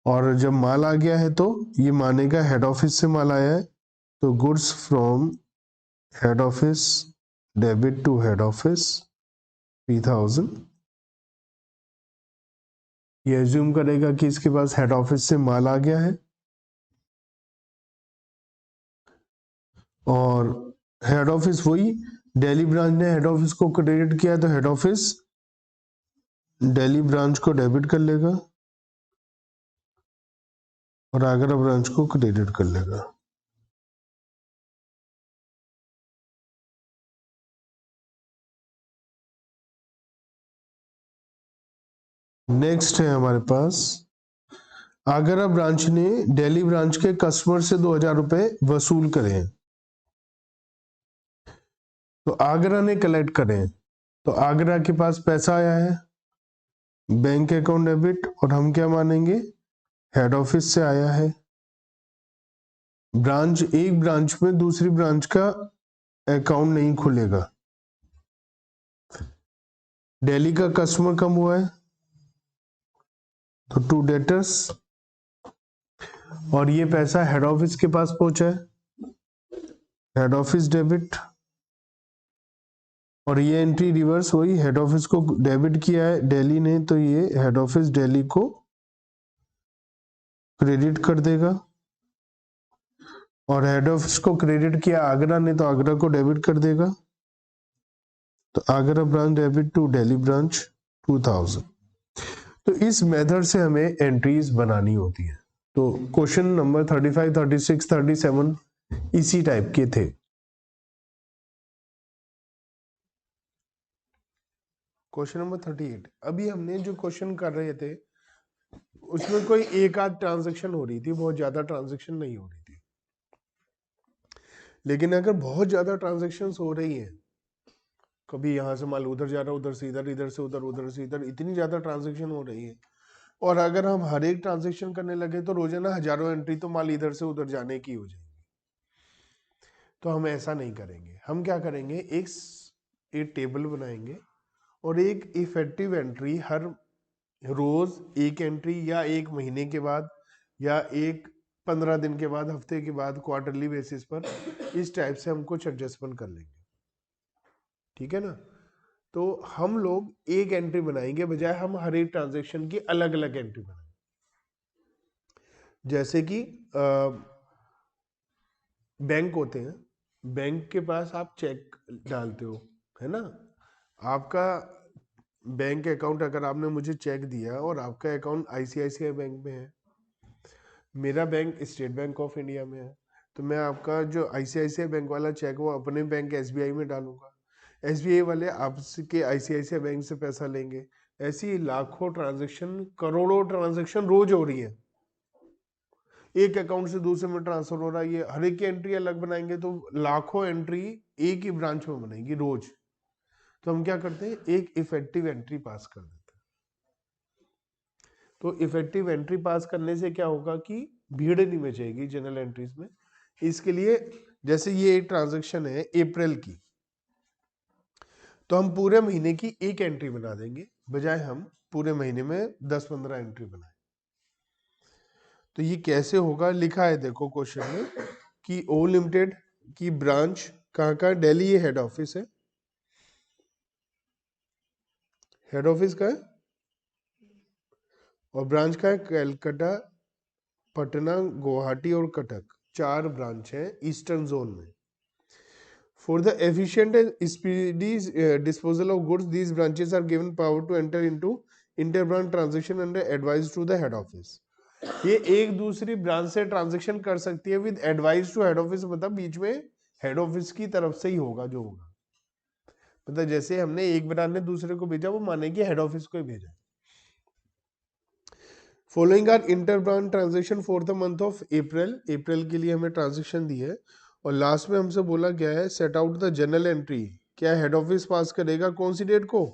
A: और जब माल आ गया है तो ये मानेगा हेड ऑफिस से माल आया है। तो goods from head office debit to head office 3,000। ये एज्यूम करेगा कि इसके पास हेड ऑफिस से माल आ गया है और हेड ऑफिस वही दिल्ली ब्रांच ने हेड ऑफिस को क्रेडिट किया तो हेड ऑफिस दिल्ली ब्रांच को डेबिट कर लेगा और आगरा ब्रांच को क्रेडिट कर लेगा। नेक्स्ट है हमारे पास, आगरा ब्रांच ने दिल्ली ब्रांच के कस्टमर से 2000 रुपए वसूल करे हैं, तो आगरा ने कलेक्ट करे हैं, तो आगरा के पास पैसा आया है, बैंक अकाउंट डेबिट, और हम क्या मानेंगे, हेड ऑफिस से आया है। ब्रांच, एक ब्रांच में दूसरी ब्रांच का अकाउंट नहीं खुलेगा, दिल्ली का कस्टमर कम हुआ है तो 2 डेटर्स, और ये पैसा हेड ऑफिस के पास पहुंचा है, हेड ऑफिस डेबिट, और ये एंट्री रिवर्स हुई, हेड ऑफिस को डेबिट किया है दिल्ली ने, तो ये हेड ऑफिस दिल्ली को क्रेडिट कर देगा, और हेड ऑफिस को क्रेडिट किया आगरा ने, तो आगरा को डेबिट कर देगा, तो Agra branch debit to Delhi branch 2000। तो इस मेथड से हमें एंट्रीज बनानी होती है। तो क्वेश्चन नंबर 35, 36, 37 इसी टाइप के थे। क्वेश्चन नंबर 38, अभी हमने जो क्वेश्चन कर रहे थे उसमें कोई एक आध ट्रांजैक्शन हो रही थी, बहुत ज्यादा ट्रांजैक्शन नहीं हो रही थी। लेकिन अगर बहुत ज्यादा ट्रांजैक्शन हो रही है, कभी यहाँ से माल उधर जा रहा है, उधर से इधर, इधर से उधर, उधर से इधर, इतनी ज्यादा ट्रांजैक्शन हो रही है, और अगर हम हर एक ट्रांजैक्शन करने लगे तो रोजाना हजारों एंट्री तो माल इधर से उधर जाने की हो जाएगी। तो हम ऐसा नहीं करेंगे। हम क्या करेंगे, एक टेबल बनाएंगे और एक इफेक्टिव एंट्री हर रोज एक एंट्री, या एक महीने के बाद, या एक 15 दिन के बाद, हफ्ते के बाद, क्वार्टरली बेसिस पर, इस टाइप से हम कुछ एडजस्टमेंट कर लेंगे। ठीक है ना। तो हम लोग एक एंट्री बनाएंगे, बजाय हम हर एक ट्रांजेक्शन की अलग अलग एंट्री बनाएंगे। जैसे कि बैंक होते हैं, बैंक के पास आप चेक डालते हो, है ना। आपका बैंक अकाउंट, अगर आपने मुझे चेक दिया और आपका अकाउंट आईसीआईसीआई बैंक में है, मेरा bank state bank of India में है, तो मैं आपका जो आईसीआईसीआई बैंक वाला चेक वो अपने बैंक एसबीआई में डालूंगा, एसबीआई वाले आपके आईसीआईसीआई बैंक से पैसा लेंगे। ऐसी लाखों ट्रांजैक्शन, करोड़ों ट्रांजैक्शन रोज हो रही है, एक अकाउंट से दूसरे में ट्रांसफर हो रहा है, ये हर एक की एंट्री अलग बनाएंगे तो लाखों एंट्री एक ही ब्रांच में बनेगी रोज। तो हम क्या करते हैं, एक इफेक्टिव एंट्री पास कर देते हैं। तो इफेक्टिव एंट्री पास करने से क्या होगा कि भीड़ नहीं मचेगी जनरल एंट्रीज में। इसके लिए जैसे ये एक ट्रांजैक्शन है अप्रैल की, तो हम पूरे महीने की एक एंट्री बना देंगे, बजाय हम पूरे महीने में 10-15 एंट्री बनाए। तो ये कैसे होगा, लिखा है देखो क्वेश्चन में कि ओ लिमिटेड की ब्रांच कहाँ का, दिल्ली, ये हेड ऑफिस है। हेड ऑफिस का है, और ब्रांच का है कलकत्ता, पटना, गुवाहाटी और कटक, 4 ब्रांच है ईस्टर्न जोन में। For the efficient and speedy disposal of goods, these branches are given power to enter into inter branch transaction under advice to the head office. ये एक दूसरी ब्रांच से ट्रांजैक्शन कर सकती है with advice to head office, मतलब बीच में हेड ऑफिस की तरफ से ही होगा जो होगा। मतलब जैसे हमने एक ब्रांच ने दूसरे को भेजा, वो माने कि हेड ऑफिस को ही भेजा। Following are inter branch transaction for the month of April, April के लिए हमें ट्रांजेक्शन दी है, और लास्ट में हमसे बोला गया है set out the general entry. क्या हेड ऑफिस पास करेगा, कौन सी डेट को,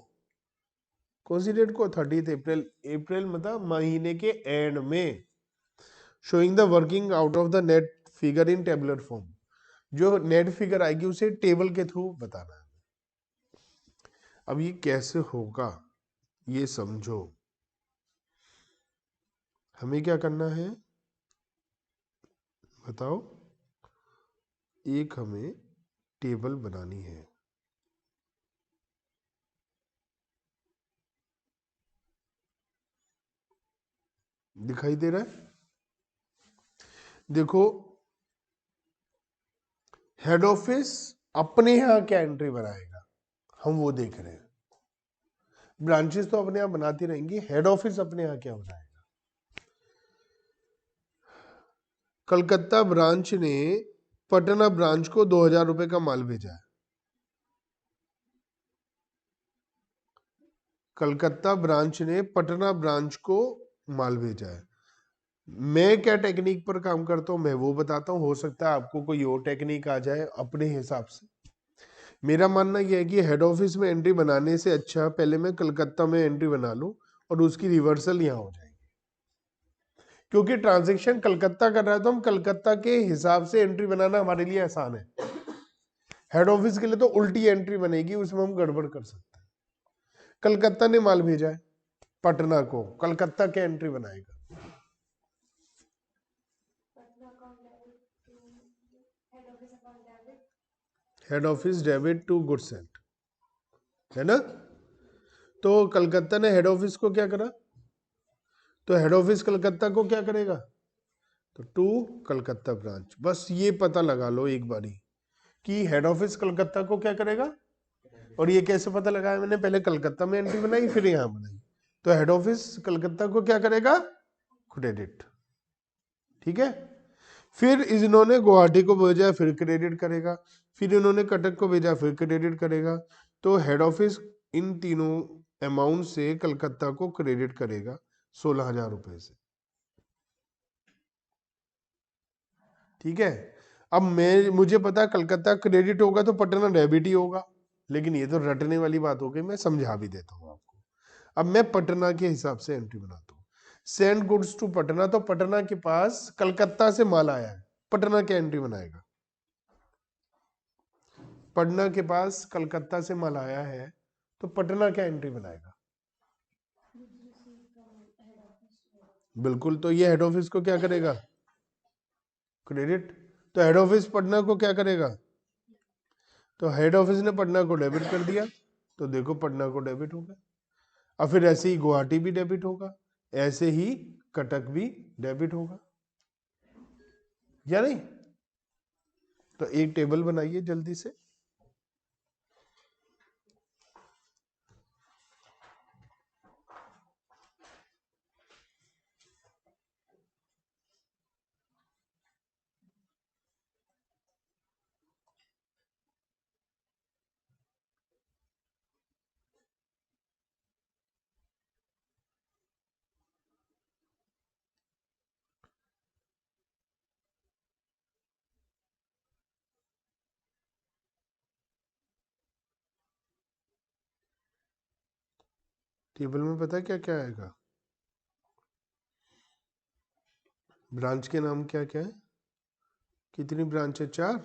A: कौन सी डेट को, 30 अप्रैल। अप्रैल मतलब महीने के एंड में। Showing the working out of the net figure in tabular form, जो नेट फिगर आएगी उसे टेबल के थ्रू बताना है। अब ये कैसे होगा ये समझो। हमें क्या करना है बताओ, एक हमें टेबल बनानी है। दिखाई दे रहा है, देखो हेड ऑफिस अपने यहां क्या एंट्री बनाएगा हम वो देख रहे हैं, ब्रांचेस तो अपने आप बनाती रहेंगी, हेड ऑफिस अपने यहाँ क्या हो जाएगा। कलकत्ता ब्रांच ने पटना ब्रांच को 2000 रुपए का माल भेजा है। कलकत्ता ब्रांच ने पटना ब्रांच को माल भेजा है। मैं क्या टेक्निक पर काम करता हूं मैं वो बताता हूं, हो सकता है आपको कोई और टेक्निक आ जाए अपने हिसाब से। मेरा मानना यह है कि हेड ऑफिस में एंट्री बनाने से अच्छा पहले मैं कलकत्ता में एंट्री बना लूं और उसकी रिवर्सल यहां हो जाएगी, क्योंकि ट्रांजैक्शन कलकत्ता कर रहा है तो हम कलकत्ता के हिसाब से एंट्री बनाना हमारे लिए आसान है। हेड ऑफिस के लिए तो उल्टी एंट्री बनेगी, उसमें हम गड़बड़ कर सकते हैं। कलकत्ता ने माल भेजा है पटना को, कलकत्ता क्या एंट्री बनाएगा।
C: Patna account debit to head office account debit.
A: Head office debit to goods sent, है ना। तो कलकत्ता ने हेड ऑफिस को क्या करा, तो हेड ऑफिस कलकत्ता को क्या करेगा, तो टू कलकत्ता ब्रांच। बस ये पता लगा लो एक बारी कि हेड ऑफिस कलकत्ता को क्या करेगा। और ये कैसे पता लगाया मैंने, पहले कलकत्ता में एंट्री बनाई फिर यहां बनाई, तो हेड ऑफिस कलकत्ता को क्या करेगा, क्रेडिट। ठीक है, फिर इन्होंने गुवाहाटी को भेजा फिर क्रेडिट करेगा, फिर इन्होंने कटक को भेजा फिर क्रेडिट करेगा। तो हेड ऑफिस इन तीनों अमाउंट से कलकत्ता को क्रेडिट करेगा 16,000 रुपए से। ठीक है, अब मुझे पता है कलकत्ता क्रेडिट होगा तो पटना डेबिट ही होगा, लेकिन ये तो रटने वाली बात हो गई, मैं समझा भी देता हूँ आपको। अब मैं पटना के हिसाब से एंट्री बनाता हूँ, सेंड गुड्स टू पटना, तो पटना के पास कलकत्ता से माल आया है, पटना क्या एंट्री बनाएगा। पटना के पास कलकत्ता से माल आया है तो पटना क्या एंट्री बनाएगा। बिल्कुल, तो ये हेड ऑफिस को क्या करेगा, क्रेडिट। तो हेड ऑफिस पटना को क्या करेगा, तो हेड ऑफिस ने पटना को डेबिट कर दिया, तो देखो पटना को डेबिट होगा। अब फिर ऐसे ही गुवाहाटी भी डेबिट होगा, ऐसे ही कटक भी डेबिट होगा, या नहीं। तो एक टेबल बनाइए जल्दी से। टेबल में पता है क्या क्या आएगा, ब्रांच के नाम क्या क्या है, कितनी ब्रांच है, 4।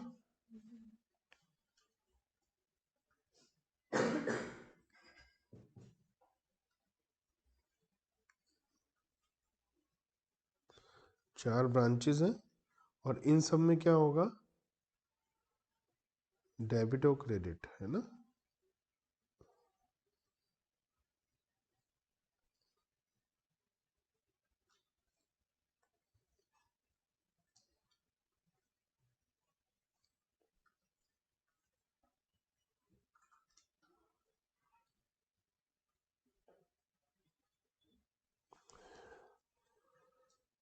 A: चार ब्रांचेस हैं और इन सब में क्या होगा, डेबिट और क्रेडिट, है ना।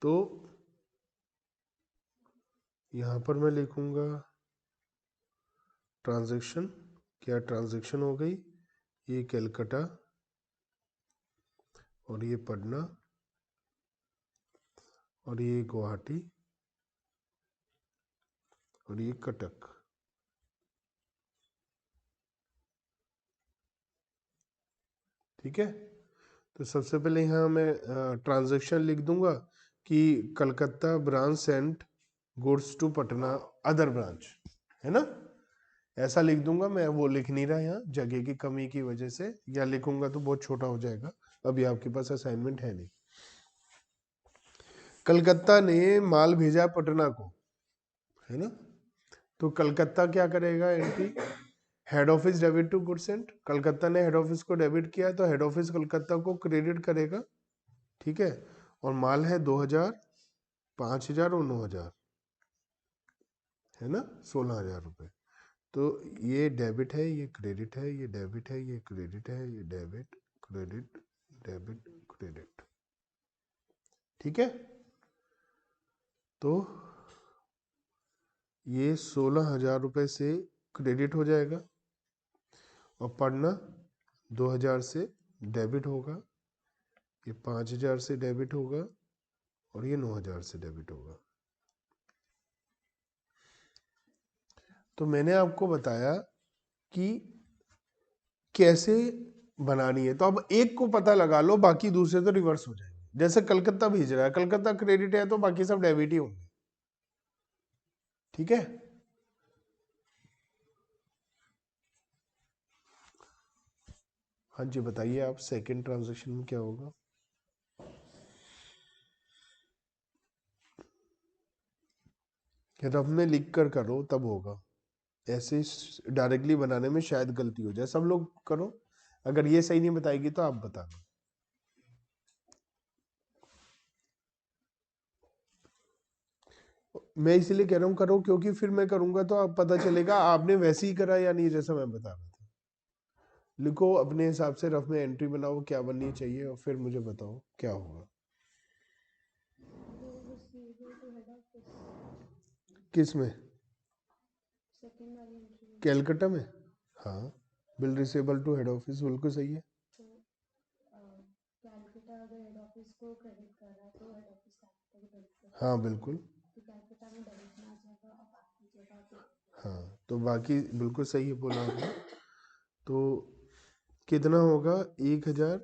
A: तो यहां पर मैं लिखूंगा ट्रांजैक्शन, क्या ट्रांजैक्शन हो गई, ये कलकत्ता और ये पटना और ये गुवाहाटी और ये कटक। ठीक है, तो सबसे पहले यहाँ मैं ट्रांजैक्शन लिख दूंगा कि Calcutta branch sent goods to Patna other branch, है ना। ऐसा लिख दूंगा, मैं वो लिख नहीं रहा यहाँ जगह की कमी की वजह से, या लिखूंगा तो बहुत छोटा हो जाएगा, अभी आपके पास असाइनमेंट है नहीं। कलकत्ता ने माल भेजा पटना को, है ना, तो कलकत्ता क्या करेगा entry, head office debit to goods and, Calcutta ने हेड ऑफिस को डेबिट किया तो हेड ऑफिस कलकत्ता को क्रेडिट करेगा। ठीक है, और माल है 2000, 5000 और 9000, है ना, 16,000 रुपए। तो ये डेबिट है, ये क्रेडिट है, ये डेबिट है, ये क्रेडिट है, ये डेबिट क्रेडिट, डेबिट, क्रेडिट। ठीक है, तो ये 16,000 रुपये से क्रेडिट हो जाएगा और पढ़ना 2,000 से डेबिट होगा, ये 5,000 से डेबिट होगा और ये 9,000 से डेबिट होगा। तो मैंने आपको बताया कि कैसे बनानी है, तो अब एक को पता लगा लो, बाकी दूसरे तो रिवर्स हो जाएंगे। जैसे कलकत्ता भेज रहा है, कलकत्ता क्रेडिट है तो बाकी सब डेबिट ही होंगे। ठीक है, हाँ जी बताइए आप, सेकंड ट्रांजैक्शन में क्या होगा? रफ में लिख कर करो तब होगा, ऐसे डायरेक्टली बनाने में शायद गलती हो जाए। सब लोग करो, अगर ये सही नहीं बताएगी तो आप बताना। मैं इसलिए कह रहा हूँ करो, क्योंकि फिर मैं करूंगा तो आप पता चलेगा आपने वैसे ही करा या नहीं जैसा मैं बता रहा था। लिखो अपने हिसाब से, रफ में एंट्री बनाओ क्या बननी चाहिए और फिर मुझे बताओ क्या होगा।
C: Bill receivable to head office.
A: किस में?
C: सेकंड वाली एंट्री में।
A: कैलकाटा में? हाँ, bill receivable to head office बिल्कुल सही है।
C: तो कैलकाटा अगर हेड ऑफिस को क्रेडिट कर रहा है तो हेड ऑफिस कैलकाटा को डेबिट कर,
A: हाँ बिल्कुल,
C: तो कैलकाटा में डेबिट में आ जाएगा और बाकी जगह पे।
A: हाँ तो बाकी बिल्कुल सही है बोला आपने। तो कितना होगा? 1,000,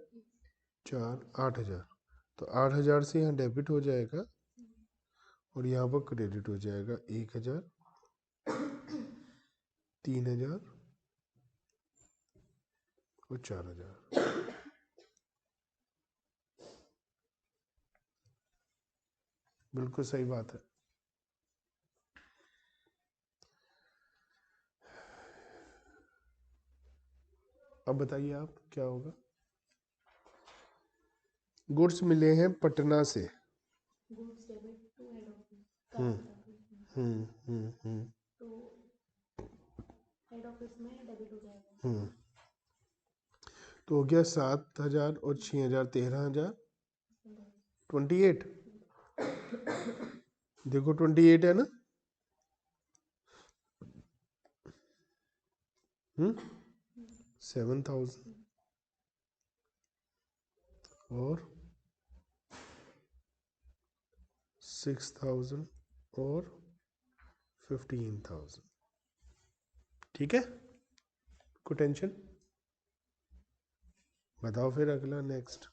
A: 4, 8,000। तो 8,000 से यहाँ डेबिट हो जाएगा और यहाँ पर क्रेडिट हो जाएगा 1,000, 3,000 और 4,000। बिल्कुल सही बात है। अब बताइए आप क्या होगा? गुड्स मिले हैं पटना से।
C: Goods debit to head office
A: hmm
C: Calcutta, तो हेड ऑफिस में डेबिट हो जाएगा।
A: तो हो गया 7,000 और 6,000, 13,000, 28। देखो 28 है ना? 7,000 और 6,000 और 15,000। ठीक है, कोई टेंशन? बताओ फिर अगला नेक्स्ट।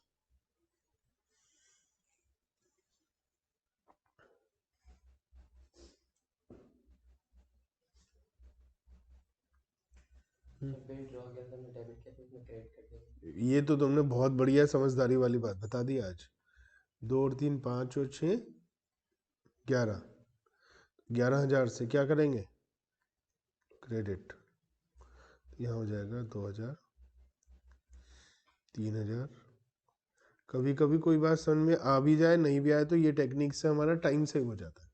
B: बिल ड्रॉ किया था मैं डेबिट किया तो उसमें क्रेडिट कर दिया।
A: ये तो तुमने बहुत बढ़िया समझदारी वाली बात बता दी आज। 2 और 3, 5 और 6, 11। 11,000 से क्या करेंगे? क्रेडिट। यहाँ हो जाएगा 2,000, 3,000। कभी कभी कोई बात समझ में आ भी जाए, नहीं भी आए, तो ये टेक्निक से हमारा टाइम सेव हो जाता है।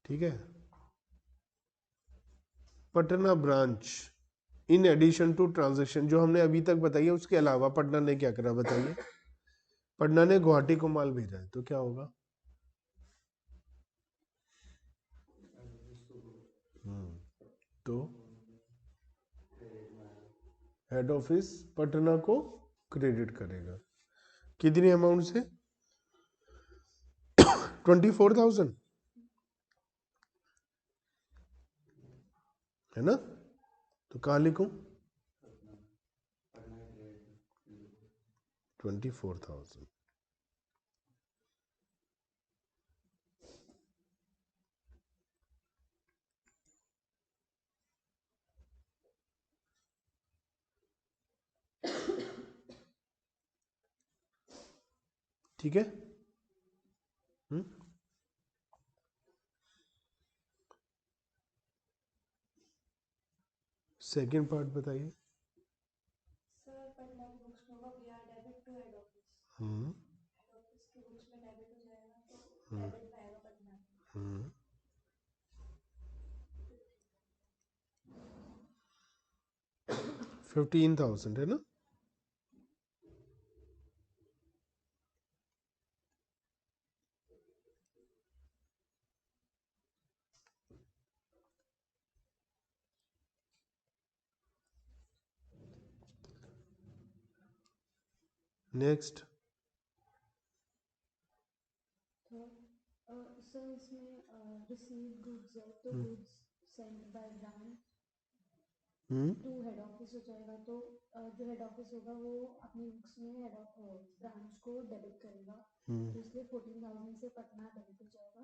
A: ठीक है, Patna branch in addition to transaction जो हमने अभी तक बताई है, उसके अलावा पटना ने क्या करा बताइए? पटना ने गुवाहाटी को माल भेजा है, तो क्या होगा? तो हेड ऑफिस पटना को क्रेडिट करेगा कितनी अमाउंट से? 24,000 है ना? तो कहाँ लिखूं? 24,000। ठीक है, सेकेंड पार्ट बताइए।
C: सर पटना की बुक्स में होगा we are debit to head office,
A: hmm
C: head office की बुक्स में डेबिट हो जाएगा तो डेबिट में आएगा पटना।
A: हम्म 15,000 है ना। नेक्स्ट।
C: सर इसमें रिसीव गुड्स है तो goods send by branch to head office हो जाएगा, तो जो हेड ऑफिस होगा वो अपनी बुक्स में हेड ऑफ ब्रांच को डेबिट करेगा, तो इसलिए 14,000 से पटना डेबिट हो जाएगा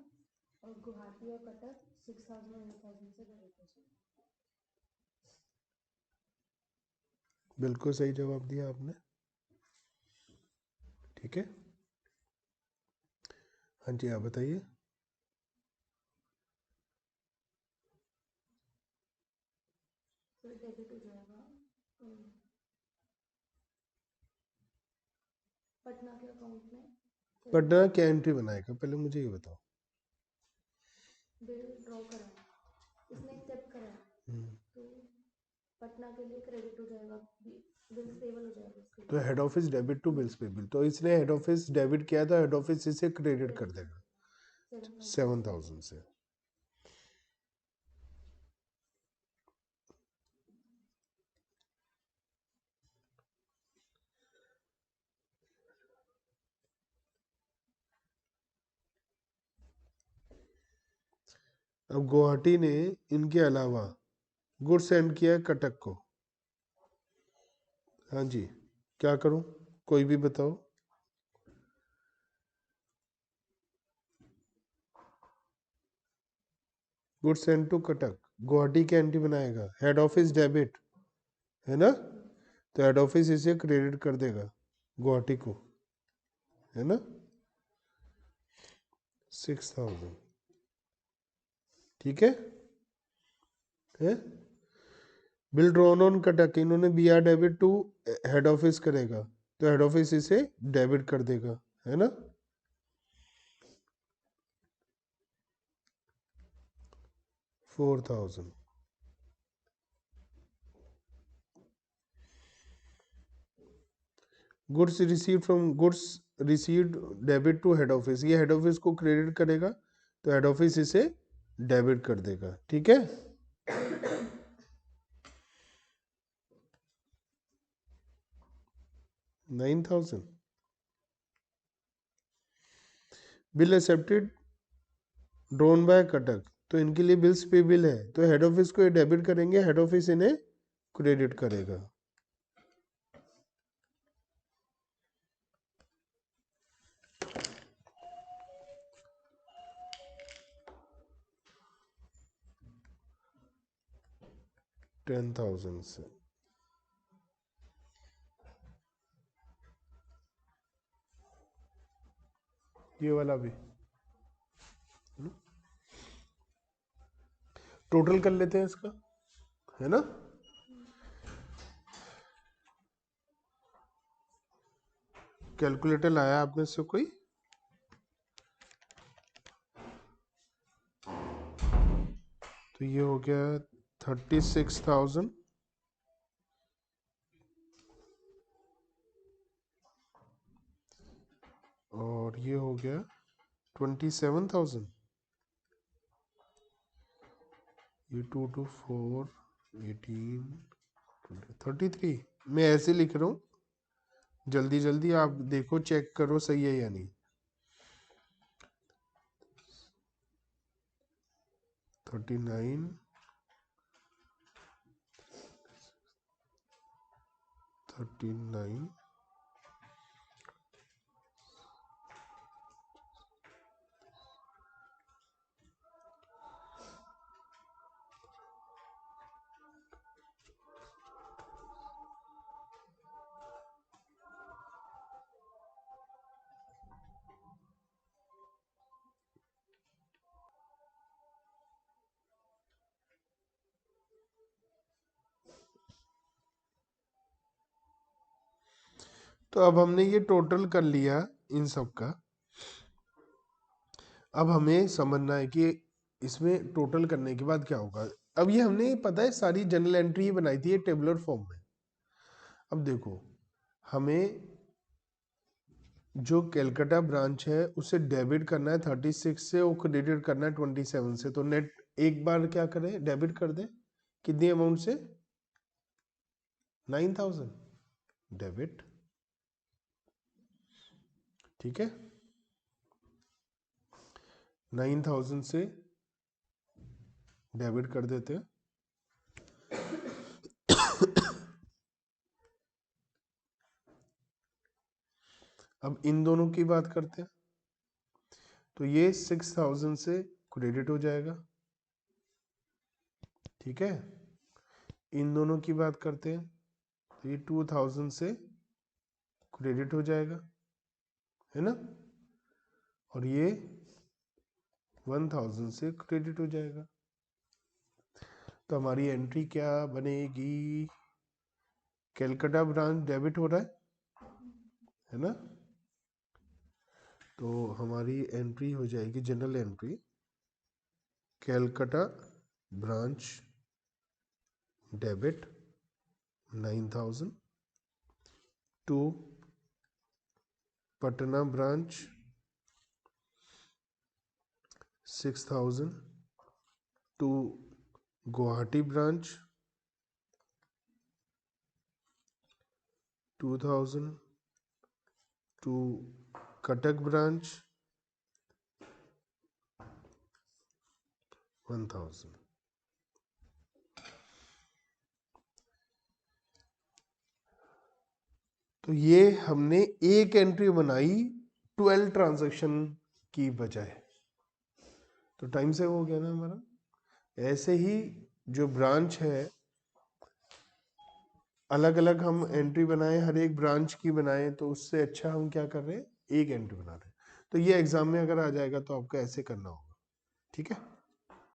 C: और गुवाहाटी और कटक 6,000 और 8,000 से डेबिट हो जाएगा।
A: बिल्कुल सही जवाब दिया आपने। ठीक है, हाँ जी आप बताइए।
C: तो डेबिट हो जाएगा पटना के अकाउंट में।
A: पटना क्या एंट्री बनाएगा पहले मुझे ये बताओ।
C: बिल ड्रॉ करा, इसने एक्सेप्ट करा, तो पटना के लिए क्रेडिट हो जाएगा, बिल पेबल हो जाएगा उसके
A: तो head office debit to bills payable, तो इसने हेड ऑफिस डेबिट किया था, हेड ऑफिस इसे क्रेडिट कर देगा 7,000 से। अब गुवाहाटी ने इनके अलावा गुड सेंड किया है कटक को। हाँ जी, क्या करूं, कोई भी बताओ। Good send to Cuttack, Guwahati क्या एंट्री बनाएगा, हेड ऑफिस डेबिट है ना, तो हेड ऑफिस इसे क्रेडिट कर देगा गुवाहाटी को, है ना 6,000। ठीक है? बिल ड्रॉन ऑन कटक, इन्होंने B R debit to head office करेगा, तो हेड ऑफिस इसे डेबिट कर देगा, है ना। $4,000। Goods received from goods received debit to head office, ये हेड ऑफिस को क्रेडिट करेगा, तो हेड ऑफिस इसे डेबिट कर देगा। ठीक है, $9,000। Bill accepted drawn by Cuttack, तो इनके लिए बिल्स पे बिल है, तो हेड ऑफिस को ये डेबिट करेंगे, हेड ऑफिस इन्हें क्रेडिट करेगा। $10,000 से। ये वाला भी टोटल कर लेते हैं इसका, है ना। कैलकुलेटर लाया आपने से कोई, तो ये हो गया 36,000 और ये हो गया 27,000, ये 2 to 4 18 33। मैं ऐसे लिख रहा हूँ, जल्दी जल्दी आप देखो, चेक करो सही है या नहीं। 39 39 तो अब हमने ये टोटल कर लिया इन सब का। अब हमें समझना है कि इसमें टोटल करने के बाद क्या होगा। अब ये हमने पता है सारी जनरल एंट्री बनाई थी टेबुलर फॉर्म में, अब देखो, हमें जो कलकत्ता ब्रांच है उसे डेबिट करना है 36 से और क्रेडिट करना है 27 से। तो नेट एक बार क्या करें, डेबिट कर दें। कितनी अमाउंट से? 9000 डेबिट। ठीक है, 9000 से डेबिट कर देते हैं। अब इन दोनों की बात करते हैं, तो ये 6000 से क्रेडिट हो जाएगा। ठीक है, इन दोनों की बात करते हैं, तो ये 2000 से क्रेडिट हो जाएगा, है ना, और ये 1000 से क्रेडिट हो जाएगा। तो हमारी एंट्री क्या बनेगी? कलकत्ता ब्रांच डेबिट हो रहा है ना, तो हमारी एंट्री हो जाएगी general entry, Calcutta branch debit 9000 to Patna branch 6000 to Guwahati branch 2000 to Cuttack branch 1000। तो ये हमने एक एंट्री बनाई 12 ट्रांजैक्शन की बजाय, तो टाइम सेव हो गया ना हमारा। ऐसे ही जो ब्रांच है, अलग अलग हम एंट्री बनाए, हर एक ब्रांच की बनाए, तो उससे अच्छा हम क्या कर रहे हैं, एक एंट्री बना रहे हैं। तो ये एग्जाम में अगर आ जाएगा तो आपको ऐसे करना होगा। ठीक है।